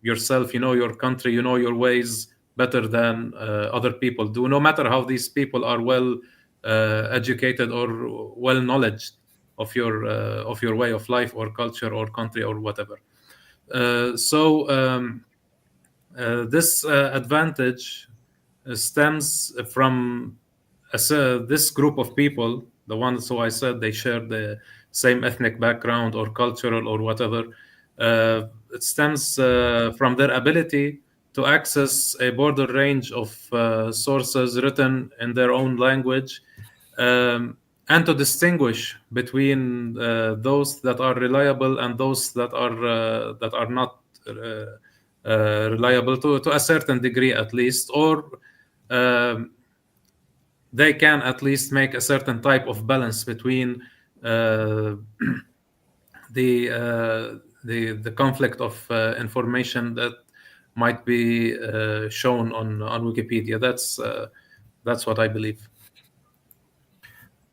yourself, you know your country, you know your ways better than other people do, no matter how these people are well educated or well knowledge of your way of life or culture or country or whatever. So this advantage stems from this group of people, the ones who I said they share the same ethnic background or cultural or whatever. It stems from their ability to access a broader range of sources written in their own language, and to distinguish between those that are reliable and those that are not reliable to a certain degree, at least, or they can at least make a certain type of balance between the conflict of information that might be shown on Wikipedia. That's what I believe.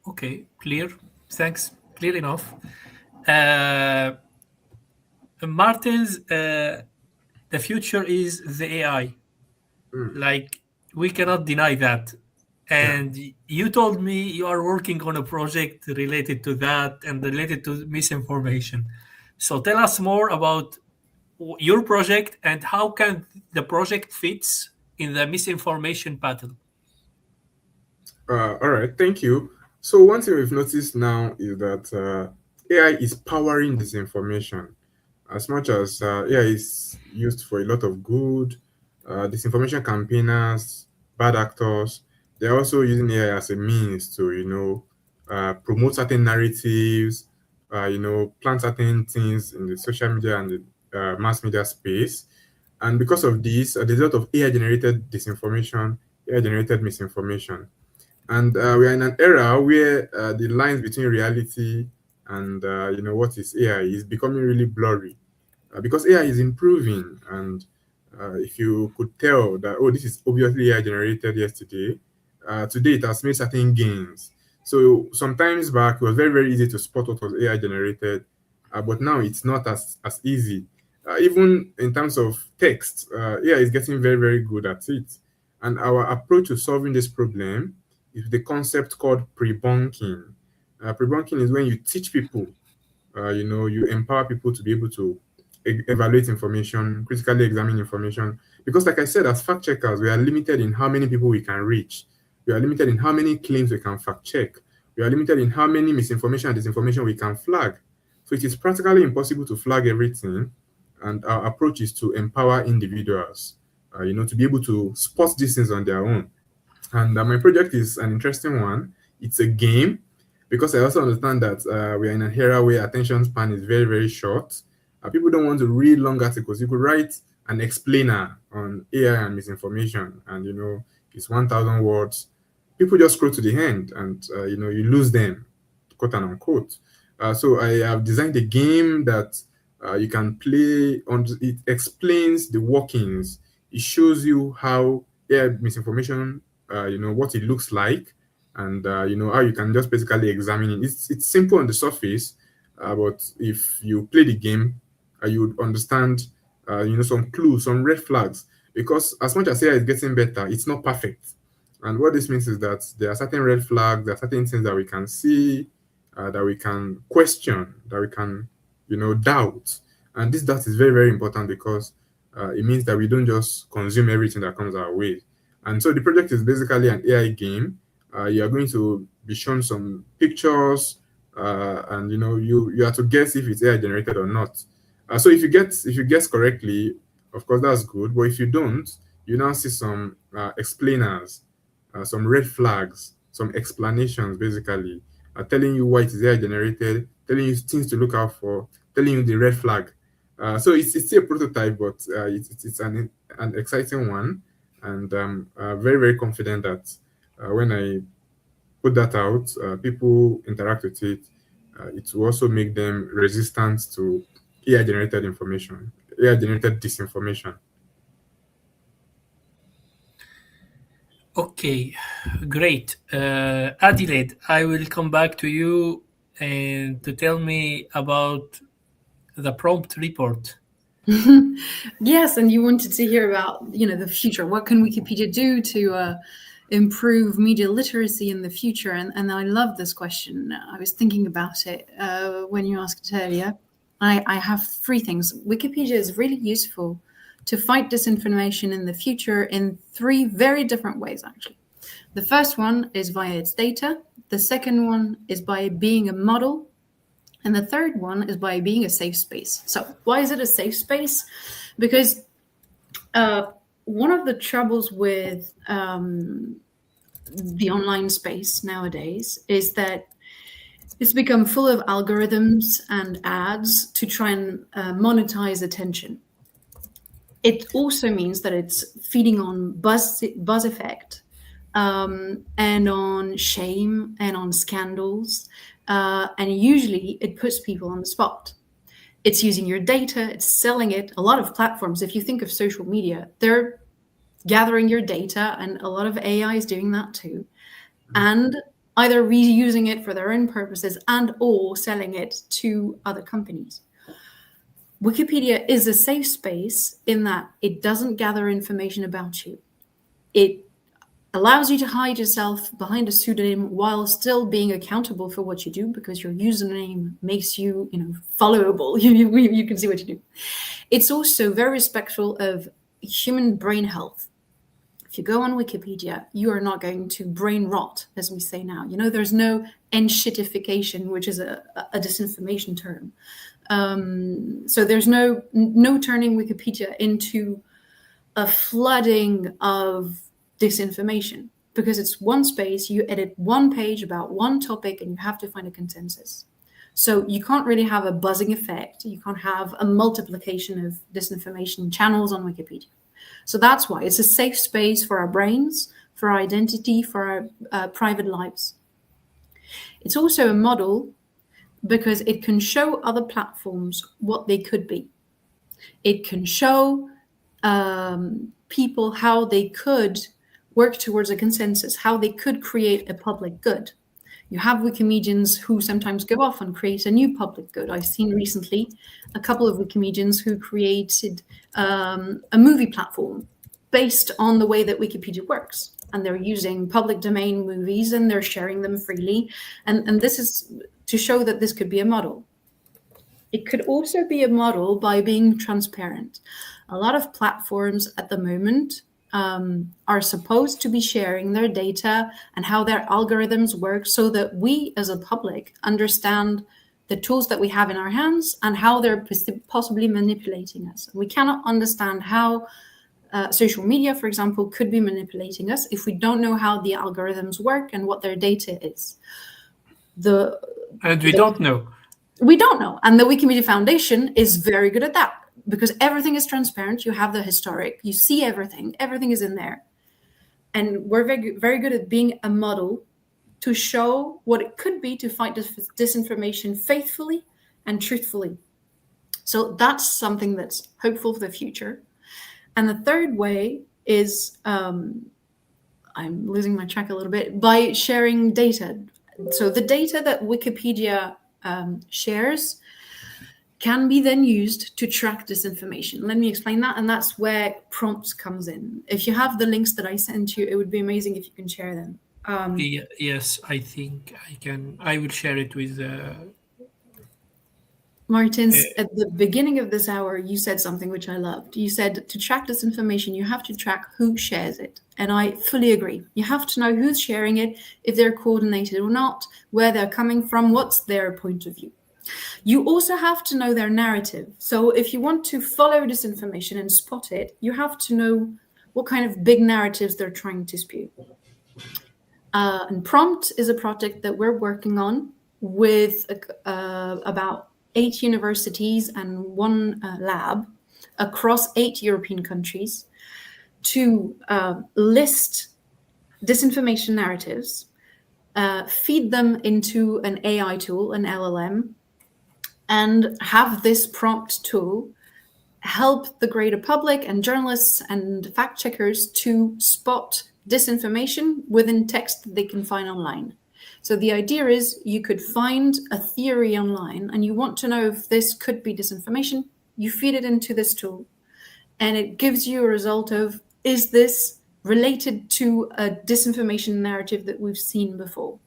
Okay, clear. Thanks. Clear enough. Martins, the future is the AI. Like, we cannot deny that. And you told me you are working on a project related to that and related to misinformation. So tell us more about your project and how can the project fits in the misinformation battle.
All right, thank you. So one thing we've noticed now is that AI is powering disinformation. As much as AI is used for a lot of good, disinformation campaigners, bad actors, they're also using AI as a means to, promote certain narratives, plant certain things in the social media and the mass media space. And because of this, as a result of AI-generated disinformation, AI-generated misinformation. And we are in an era where the lines between reality and what is AI is becoming really blurry, because AI is improving. And if you could tell that, oh, this is obviously AI generated yesterday, today it has made certain gains. So sometimes back it was very, very easy to spot what was AI generated, but now it's not as easy. Even in terms of text, AI is getting very, very good at it. And our approach to solving this problem is the concept called pre-bunking. Pre-bunking is when you teach people, you empower people to be able to evaluate information, critically examine information. Because, like I said, as fact checkers, we are limited in how many people we can reach. We are limited in how many claims we can fact check. We are limited in how many misinformation and disinformation we can flag. So it is practically impossible to flag everything. And our approach is to empower individuals, to be able to spot these things on their own. And my project is an interesting one. It's a game, because I also understand that we are in an era where attention span is very, very short. People don't want to read long articles. You could write an explainer on AI and misinformation, and it's 1,000 words. People just scroll to the end, and you lose them, quote and unquote. So I have designed a game that you can play on. It explains the workings. It shows you how AI misinformation, what it looks like, and how you can just basically examine it. It's simple on the surface, but if you play the game, you would understand, some clues, some red flags. Because as much as AI is getting better, it's not perfect. And what this means is that there are certain red flags, there are certain things that we can see, that we can question, that we can, doubt. And this doubt is very, very important, because it means that we don't just consume everything that comes our way. And so the project is basically an AI game. You are going to be shown some pictures, and you have to guess if it's AI generated or not. So if you guess correctly, of course that's good. But if you don't, you now see some explainers, some red flags, some explanations, basically telling you why it is AI generated, telling you things to look out for, telling you the red flag. So it's still a prototype, but it's an exciting one. And I'm very, very confident that when I put that out, people interact with it. It will also make them resistant to AI generated information, AI generated disinformation.
Okay, great. Adelaide, I will come back to you and to tell me about the prompt report.
Yes, and you wanted to hear about the future. What can Wikipedia do to improve media literacy in the future? And I love this question. I was thinking about it when you asked it earlier. I have three things. Wikipedia is really useful to fight disinformation in the future in three very different ways, actually. The first one is via its data. The second one is by being a model. And the third one is by being a safe space. So why is it a safe space? Because one of the troubles with the online space nowadays is that it's become full of algorithms and ads to try and monetize attention. It also means that it's feeding on buzz effect, and on shame and on scandals. And usually it puts people on the spot. It's using your data, it's selling it. A lot of platforms, if you think of social media, they're gathering your data, and a lot of AI is doing that too. And either reusing it for their own purposes and or selling it to other companies. Wikipedia is a safe space in that it doesn't gather information about you. It allows you to hide yourself behind a pseudonym while still being accountable for what you do, because your username makes you, followable. You can see what you do. It's also very respectful of human brain health. If you go on Wikipedia, you are not going to brain rot, as we say now. There's no enshittification, which is a disinformation term. So there's no turning Wikipedia into a flooding of disinformation, because it's one space. You edit one page about one topic and you have to find a consensus. So you can't really have a buzzing effect. You can't have a multiplication of disinformation channels on Wikipedia. So that's why it's a safe space for our brains, for our identity, for our private lives. It's also a model because it can show other platforms what they could be. It can show people how they could work towards a consensus, how they could create a public good. You have Wikimedians who sometimes go off and create a new public good. I've seen recently a couple of Wikimedians who created a movie platform based on the way that Wikipedia works. And they're using public domain movies and they're sharing them freely. And this is to show that this could be a model. It could also be a model by being transparent. A lot of platforms at the moment are supposed to be sharing their data and how their algorithms work so that we as a public understand the tools that we have in our hands and how they're possibly manipulating us. We cannot understand how social media, for example, could be manipulating us if we don't know how the algorithms work and what their data is.
And we don't know.
We don't know. And the Wikimedia Foundation is very good at that because everything is transparent. You have the historic, you see everything is in there. And we're very, very good at being a model to show what it could be to fight disinformation faithfully and truthfully. So that's something that's hopeful for the future. And the third way is, I'm losing my track a little bit, by sharing data. So the data that Wikipedia shares can be then used to track disinformation. Let me explain that, and that's where prompts comes in. If you have the links that I sent you, it would be amazing if you can share them.
Yes, I think I can. I will share it with
Martins, at the beginning of this hour, you said something which I loved. You said to track this information, you have to track who shares it. And I fully agree. You have to know who's sharing it, if they're coordinated or not, where they're coming from, what's their point of view. You also have to know their narrative. So if you want to follow disinformation and spot it, you have to know what kind of big narratives they're trying to spew. And Prompt is a project that we're working on with about 8 universities and 1 lab across 8 European countries to list disinformation narratives, feed them into an AI tool, an LLM, and have this prompt tool help the greater public and journalists and fact checkers to spot disinformation within text that they can find online. So the idea is you could find a theory online and you want to know if this could be disinformation, you feed it into this tool and it gives you a result of, is this related to a disinformation narrative that we've seen before?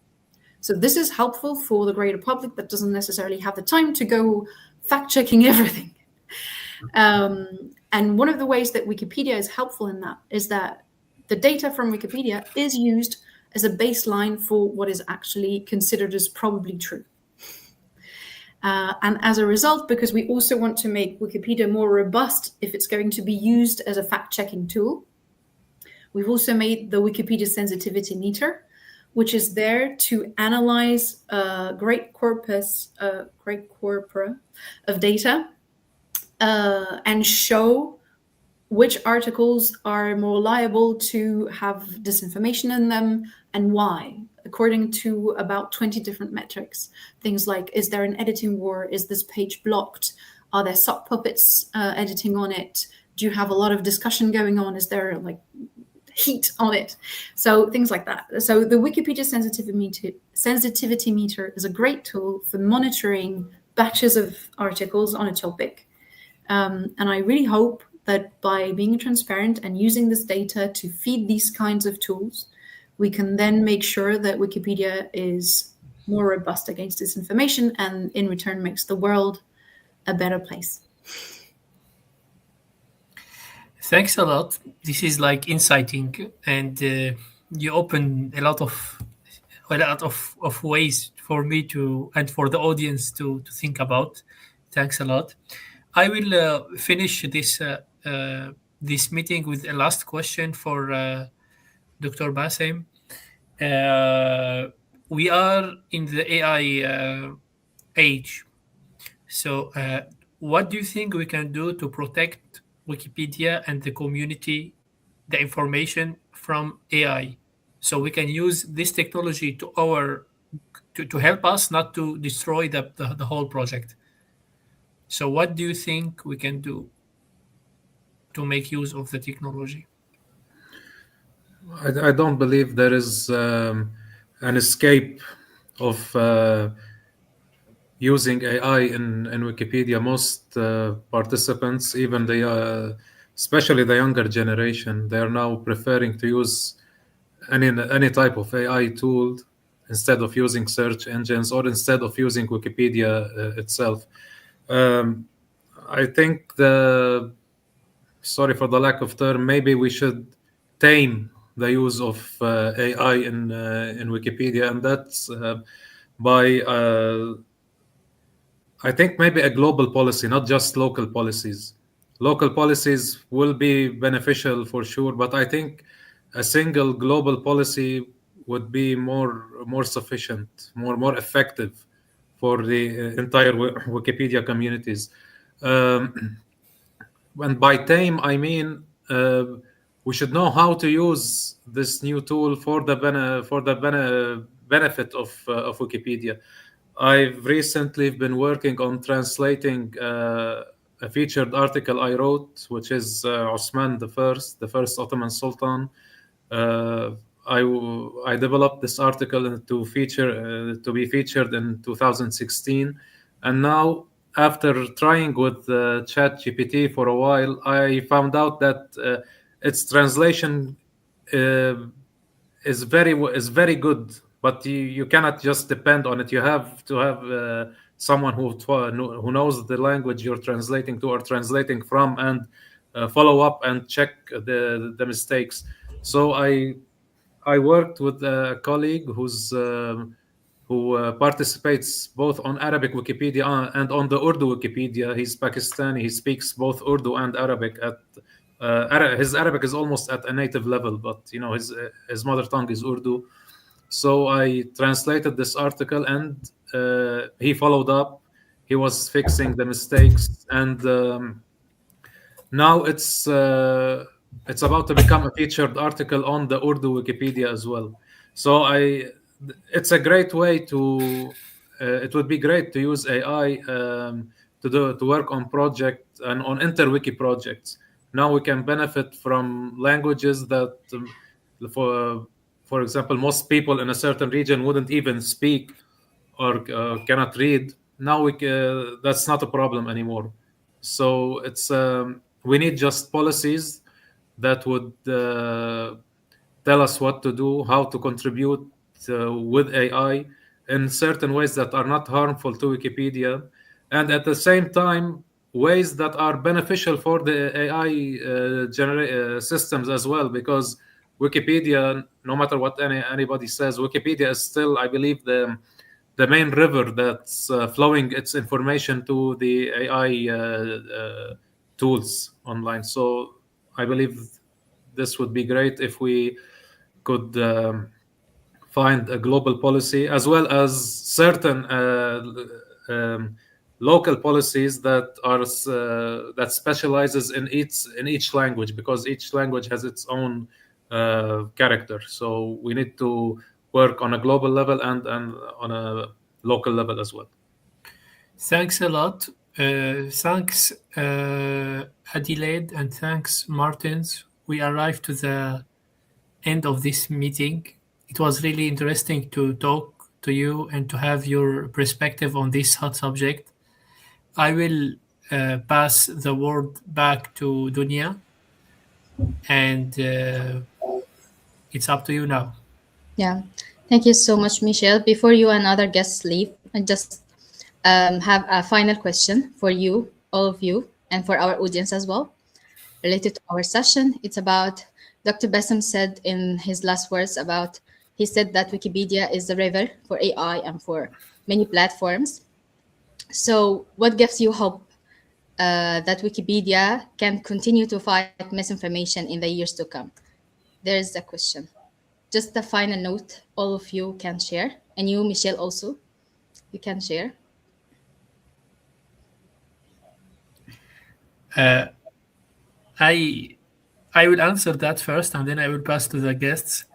So this is helpful for the greater public that doesn't necessarily have the time to go fact-checking everything. And one of the ways that Wikipedia is helpful in that is that the data from Wikipedia is used as a baseline for what is actually considered as probably true. And as a result, because we also want to make Wikipedia more robust if it's going to be used as a fact-checking tool, we've also made the Wikipedia sensitivity meter, which is there to analyze a great corpora of data and show which articles are more liable to have disinformation in them and why, according to about 20 different metrics. Things like, is there an editing war? Is this page blocked? Are there sock puppets editing on it? Do you have a lot of discussion going on? Is there like heat on it? So things like that. So the Wikipedia sensitivity meter is a great tool for monitoring batches of articles on a topic. And I really hope that by being transparent and using this data to feed these kinds of tools, we can then make sure that Wikipedia is more robust against disinformation and in return makes the world a better place.
Thanks a lot. This is like inciting, and you open a lot of ways for me to and for the audience to think about. Thanks a lot. I will finish this meeting with a last question for Dr. Bassem. We are in the AI age. So, what do you think we can do to protect Wikipedia and the community, the information from AI? So we can use this technology to help us, not to destroy the whole project. So what do you think we can do to make use of the technology?
I don't believe there is an escape of using AI in Wikipedia. Most participants, even especially the younger generation, they are now preferring to use any type of AI tool instead of using search engines or instead of using Wikipedia itself. I think sorry for the lack of term, maybe we should tame the use of AI in Wikipedia, and that's by I think maybe a global policy, not just local policies. Local policies will be beneficial for sure, but I think a single global policy would be more sufficient, more effective for the entire Wikipedia communities. Um, and by tame, I mean we should know how to use this new tool for the benefit of Wikipedia. I've recently been working on translating a featured article I wrote, which is Osman the first Ottoman Sultan. Uh, I developed this article to be featured in 2016, and now after trying with ChatGPT for a while, I found out that its translation uh, is very good, but you cannot just depend on it. You have to have someone who knows the language you're translating to or translating from, and follow up and check the mistakes. So I worked with a colleague who participates both on Arabic Wikipedia and on the Urdu Wikipedia. He's Pakistani. He speaks both Urdu and Arabic. His Arabic is almost at a native level, but his mother tongue is Urdu. So I translated this article, and he followed up. He was fixing the mistakes, and now it's about to become a featured article on the Urdu Wikipedia as well. So it's a great way it would be great to use AI to work on projects and on inter-wiki projects. Now we can benefit from languages that, for example, most people in a certain region wouldn't even speak or cannot read. Now that's not a problem anymore. So we need just policies that would tell us what to do, how to contribute with AI in certain ways that are not harmful to Wikipedia, and at the same time ways that are beneficial for the AI systems as well, because Wikipedia, no matter what anybody says, Wikipedia is still, I believe, the main river that's flowing its information to the AI tools online. So I believe this would be great if we could find a global policy as well as certain local policies that specializes in each language, because each language has its own character. So we need to work on a global level and on a local level as well.
Thanks a lot. Thanks, Adelaide, and thanks, Martins. We arrived to the end of this meeting. It was really interesting to talk to you and to have your perspective on this hot subject. I will pass the word back to Donia, and it's up to you now.
Yeah, thank you so much, Michel. Before you and other guests leave, I just have a final question for you, all of you, and for our audience as well, related to our session. It's about Dr. Bassem said in his last words he said that Wikipedia is the river for AI and for many platforms. So what gives you hope that Wikipedia can continue to fight misinformation in the years to come? There's the question. Just the final note, all of you can share. And you, Michel, also, you can share.
Uh, I I will answer that first, and then I will pass to the guests.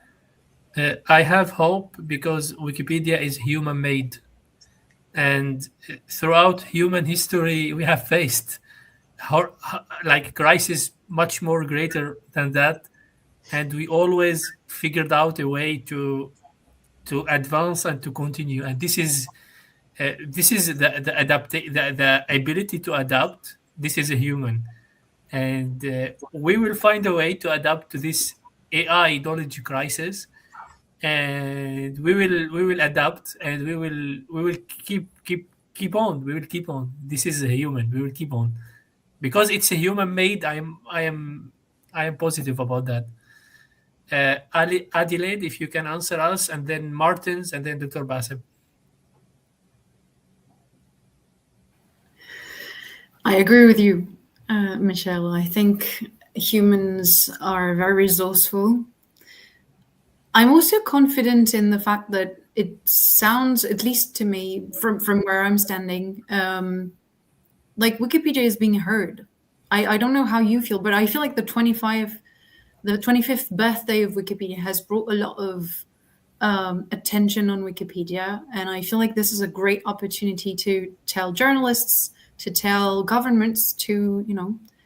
I have hope because Wikipedia is human-made, and throughout human history, we have faced like crisis much more greater than that, and we always figured out a way to advance and to continue. And this is the ability to adapt. This is a human, and we will find a way to adapt to this AI knowledge crisis, and we will adapt, and we will keep on. We will keep on. This is a human. We will keep on because it's a human made. I am positive about that. Adelaide, if you can answer us, and then Martins, and then Dr. Bassem.
I agree with you, Michel. I think humans are very resourceful. I'm also confident in the fact that it sounds, at least to me, from where I'm standing, like Wikipedia is being heard. I don't know how you feel, but I feel like the 25th birthday of Wikipedia has brought a lot of attention on Wikipedia, and I feel like this is a great opportunity to tell journalists, to tell governments, to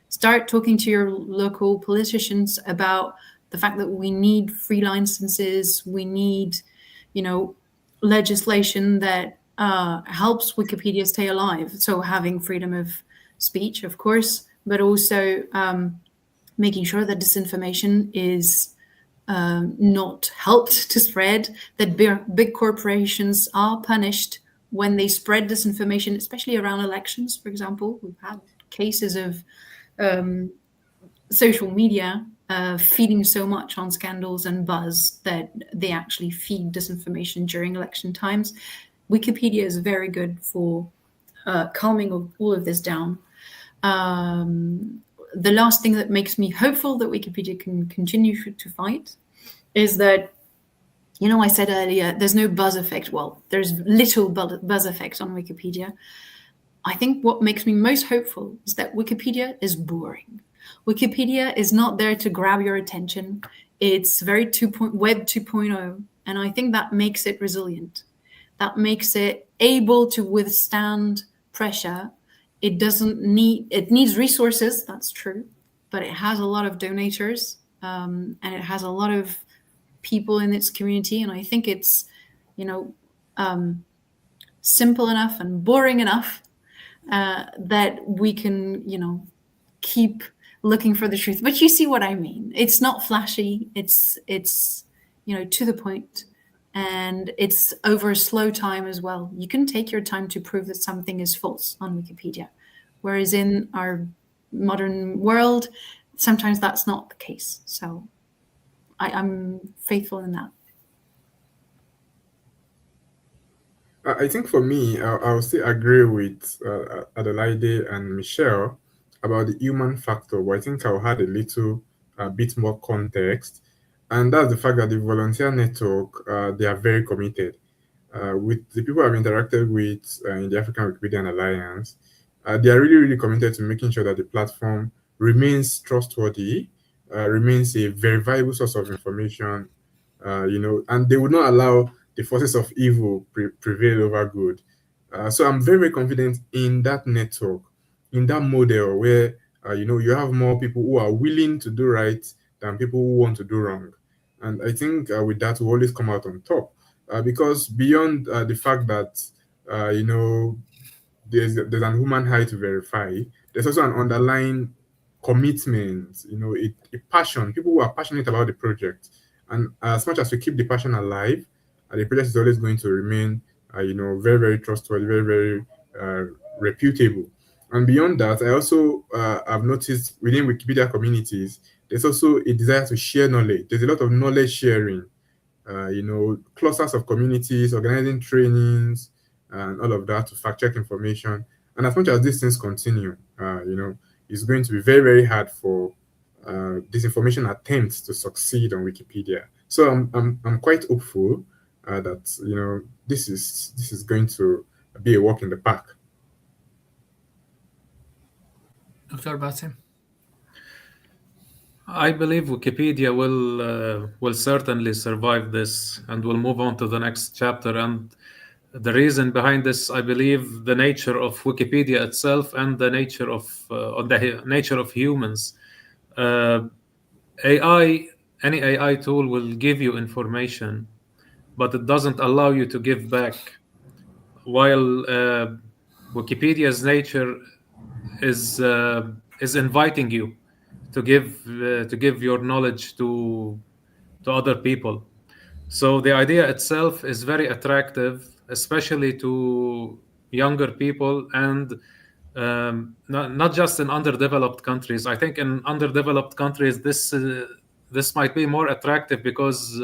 start talking to your local politicians about the fact that we need free licenses, we need legislation that helps Wikipedia stay alive. So having freedom of speech, of course, but also making sure that disinformation is not helped to spread, that big corporations are punished when they spread disinformation, especially around elections, for example. We've had cases of social media feeding so much on scandals and buzz that they actually feed disinformation during election times. Wikipedia is very good for calming all of this down. The last thing that makes me hopeful that Wikipedia can continue to fight is that, I said earlier, there's no buzz effect. Well, there's little buzz effect on Wikipedia. I think what makes me most hopeful is that Wikipedia is boring. Wikipedia is not there to grab your attention. It's very Web 2.0, and I think that makes it resilient. That makes it able to withstand pressure. It needs resources, that's true, but it has a lot of donators, and it has a lot of people in its community, and I think it's, simple enough and boring enough that we can, keep looking for the truth. But you see what I mean. It's not flashy. It's to the point, and it's over a slow time as well. You can take your time to prove that something is false on Wikipedia, whereas in our modern world, sometimes that's not the case. So I'm faithful in that.
I think for me, I'll still agree with Adelaide and Michel about the human factor, but I think I'll add a bit more context. And that's the fact that the volunteer network, they are very committed. With the people I've interacted with in the African Wikipedian Alliance, they are really, really committed to making sure that the platform remains trustworthy, remains a very viable source of information, and they would not allow the forces of evil prevail over good. So I'm very, very confident in that network, in that model where, you have more people who are willing to do right than people who want to do wrong. And I think with that, we always come out on top. Because beyond the fact that, there's an human eye to verify, there's also an underlying commitment, a passion, people who are passionate about the project. And as much as we keep the passion alive, the project is always going to remain, very, very trustworthy, very, very reputable. And beyond that, I also have noticed within Wikipedia communities, there's also a desire to share knowledge. There's a lot of knowledge sharing, clusters of communities, organizing trainings, and all of that to fact check information. And as much as these things continue, it's going to be very, very hard for disinformation attempts to succeed on Wikipedia. So I'm quite hopeful that this is going to be a walk in the park.
Dr. Basim?
I believe Wikipedia will certainly survive this and will move on to the next chapter. And the reason behind this, I believe, the nature of Wikipedia itself and the nature of humans. AI, any AI tool will give you information, but it doesn't allow you to give back. While Wikipedia's nature is inviting you to give your knowledge to other people. So the idea itself is very attractive, especially to younger people, and not just in underdeveloped countries. I think in underdeveloped countries, this might be more attractive because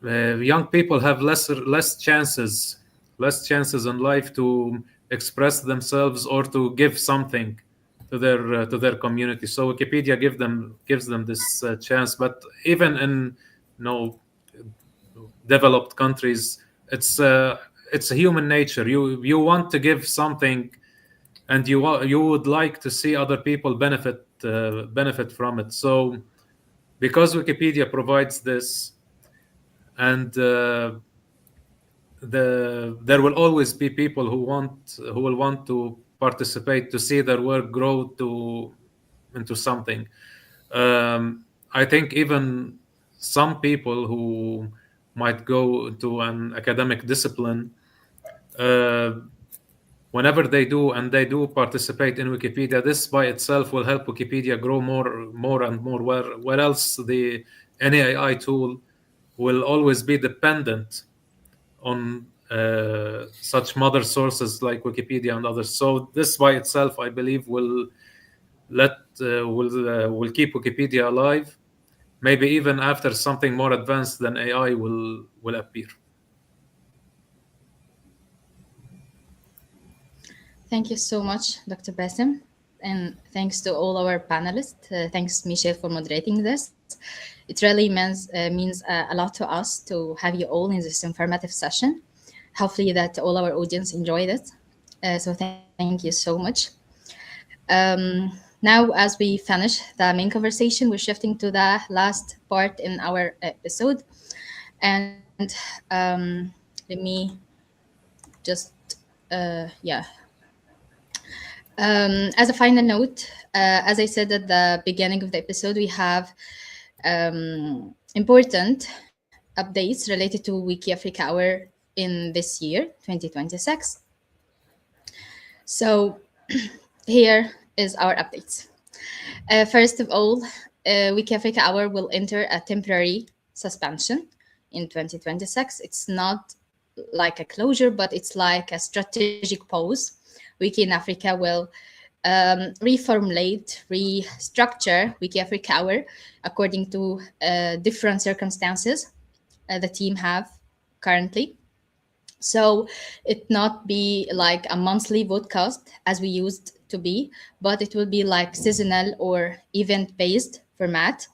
young people have less chances in life to express themselves or to give something to their community. So Wikipedia gives them this chance. But even in developed countries, it's a human nature. You want to give something, and you would like to see other people benefit from it. So because Wikipedia provides this, and there will always be people who will want to participate, to see their work grow into something. I think even some people who might go to an academic discipline, whenever they do participate in Wikipedia, this by itself will help Wikipedia grow more and more. Where else any AI tool will always be dependent on such mother sources like Wikipedia and others. So this by itself, I believe, will keep Wikipedia alive, maybe even after something more advanced than AI will appear.
Thank you so much, Dr. Basim. And thanks to all our panelists. Thanks, Michel, for moderating this. It really means a lot to us to have you all in this informative session. Hopefully that all our audience enjoyed it. So thank you so much. Now, as we finish the main conversation, we're shifting to the last part in our episode. And let me just, as a final note, as I said at the beginning of the episode, we have important updates related to WikiAfrica Hour in this year, 2026. So here is our updates. First of all, WikiAfrica Hour will enter a temporary suspension in 2026. It's not like a closure, but it's like a strategic pause. Wiki in Africa will reformulate, restructure WikiAfrica Hour according to different circumstances the team have currently. So it not be like a monthly podcast as we used to be, but it will be like seasonal or event-based format.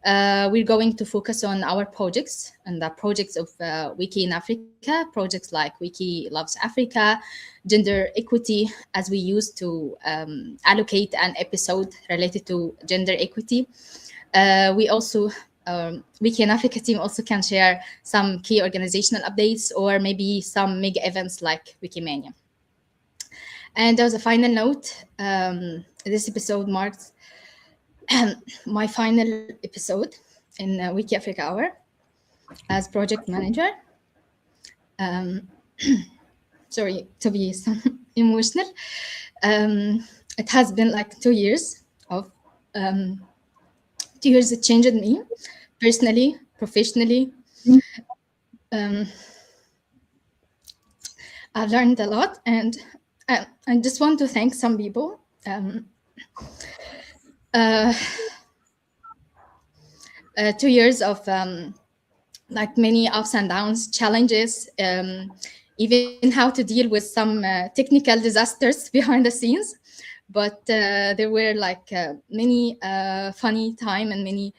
We're going to focus on our projects and the projects of Wiki in Africa, projects like Wiki Loves Africa, gender equity, as we used to allocate an episode related to gender equity. We also, Wiki in Africa team also can share some key organizational updates or maybe some mega events like Wikimania. And as a final note, this episode marks my final episode in WikiAfrica Hour as project manager. Sorry to be so emotional. It has been like 2 years of 2 years that changed me personally, professionally. I've learned a lot, and I just want to thank some people. 2 years of like many ups and downs, challenges, even how to deal with some technical disasters behind the scenes. But there were like many funny time and many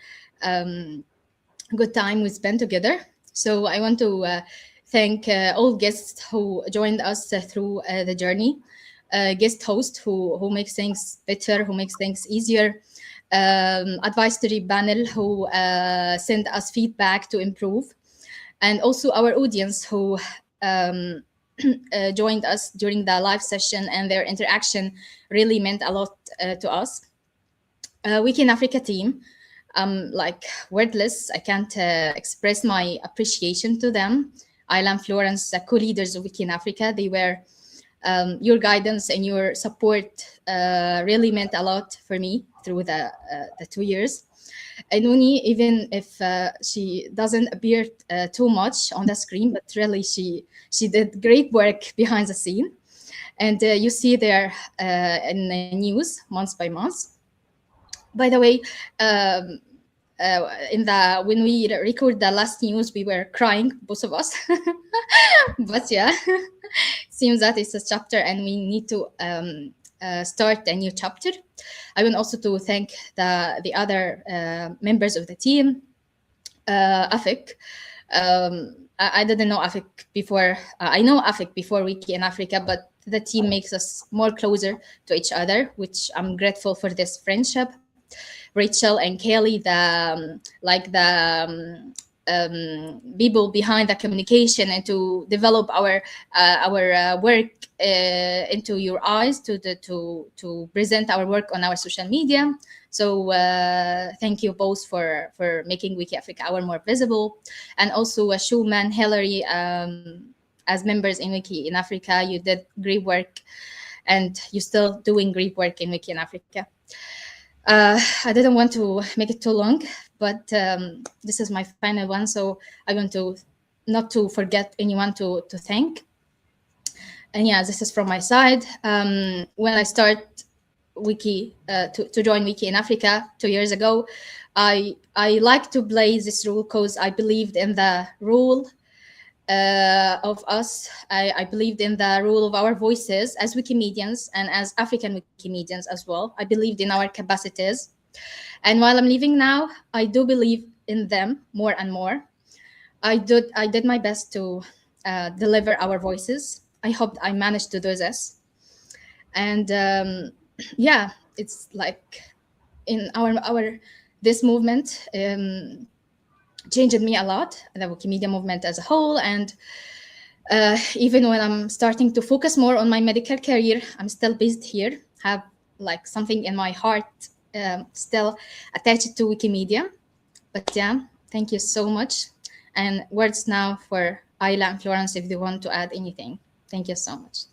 good time we spent together. So I want to thank all guests who joined us through the journey. guest host who makes things better, who makes things easier, advisory panel who send us feedback to improve, and also our audience who joined us during the live session, and their interaction really meant a lot to us. Wiki in Africa team, like wordless, I can't express my appreciation to them. Ayla and Florence, the co-leaders of Wiki in Africa, they were your guidance and your support really meant a lot for me through the 2 years. And Nuni, even if she doesn't appear too much on the screen, but really she did great work behind the scene. And you see there in the news month by month. By the way, when we record the last news, we were crying, both of us. But yeah, seems that it's a chapter and we need to start a new chapter. I want also to thank the other members of the team. Afik. I didn't know Afik before. I know Afik before Wiki in Africa, but the team makes us more closer to each other, which I'm grateful for this friendship. Rachel and Kelly, the people behind the communication and to develop our work into your eyes to present our work on our social media. So thank you both for making WikiAfrica Hour more visible, and also Schumann, Hillary, as members in Wiki in Africa. You did great work, and you're still doing great work in Wiki in Africa. I didn't want to make it too long, but this is my final one, so I want to not to forget anyone to thank. And yeah, this is from my side. When I start Wiki to join Wiki in Africa 2 years ago, I like to play this rule because I believed in the rule of us. I believed in the rule of our voices as Wikimedians and as African Wikimedians as well. I believed in our capacities. And while I'm leaving now, I do believe in them more and more. I did my best to deliver our voices. I hope I managed to do this. And yeah, it's like in this movement changed me a lot, the Wikimedia movement as a whole. And even when I'm starting to focus more on my medical career, I'm still based here, have like something in my heart still attached to Wikimedia. But yeah, thank you so much. And words now for Ayla and Florence if they want to add anything. Thank you so much.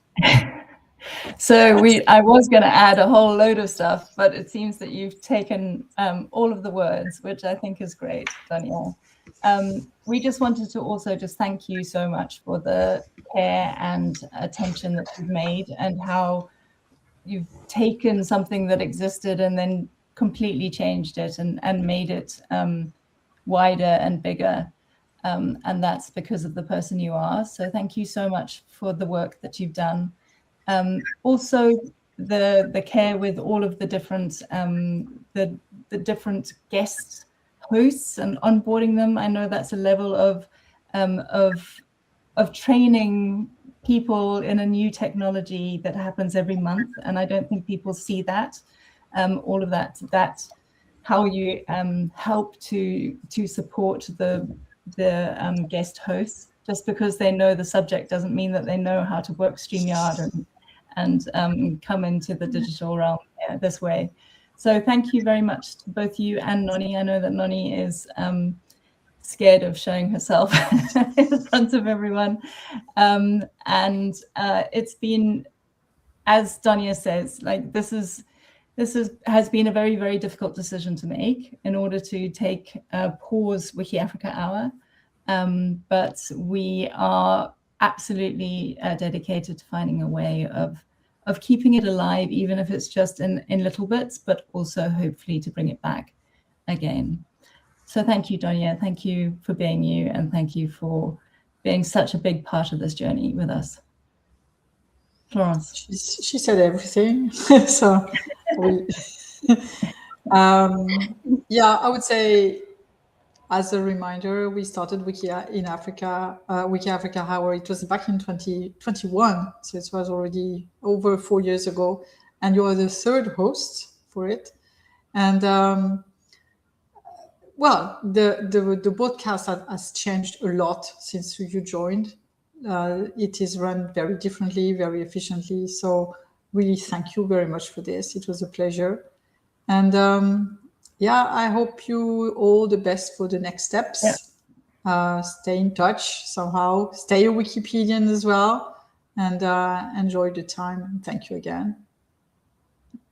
So I was going to add a whole load of stuff, but it seems that you've taken all of the words, which I think is great, Donia. We just wanted to also just thank you so much for the care and attention that you've made, and how you've taken something that existed and then completely changed it and made it wider and bigger. And that's because of the person you are. So thank you so much for the work that you've done. Also, the care with all of the different the different guest hosts and onboarding them. I know that's a level of training people in a new technology that happens every month, and I don't think people see that. All of that how you help to support the guest hosts. Just because they know the subject doesn't mean that they know how to work StreamYard and come into the digital realm this way. So thank you very much to both you and Noni. I know that Noni is scared of showing herself in front of everyone. And it's been, as Donia says, like this has been a very, very difficult decision to make in order to take pause WikiAfrica Hour. But we are absolutely dedicated to finding a way of keeping it alive, even if it's just in little bits, but also hopefully to bring it back again. So thank you, Donia. Thank you for being you, and thank you for being such a big part of this journey with us. Florence.
She said everything. So yeah, I would say as a reminder, we started WikiAfrica Hour. It was back in 2021, so it was already over 4 years ago. And you are the third host for it. And well, the broadcast has changed a lot since you joined. It is run very differently, very efficiently. So really, thank you very much for this. It was a pleasure. And yeah, I hope you all the best for the next steps. Yeah. Stay in touch somehow. Stay a Wikipedian as well, and enjoy the time. Thank you again.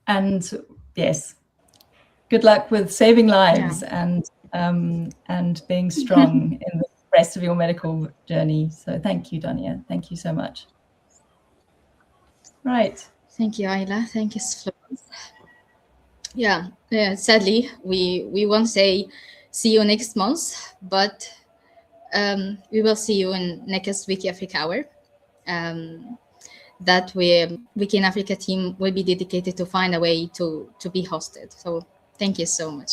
And yes, good luck with saving lives and being strong in the rest of your medical journey. So thank you, Donia. Thank you so much. Right.
Thank you, Ayla. Thank you, Florence. Yeah, sadly, we won't say see you next month, but we will see you in next WikiAfrica Hour. That Wiki in Africa team will be dedicated to find a way to be hosted. So thank you so much.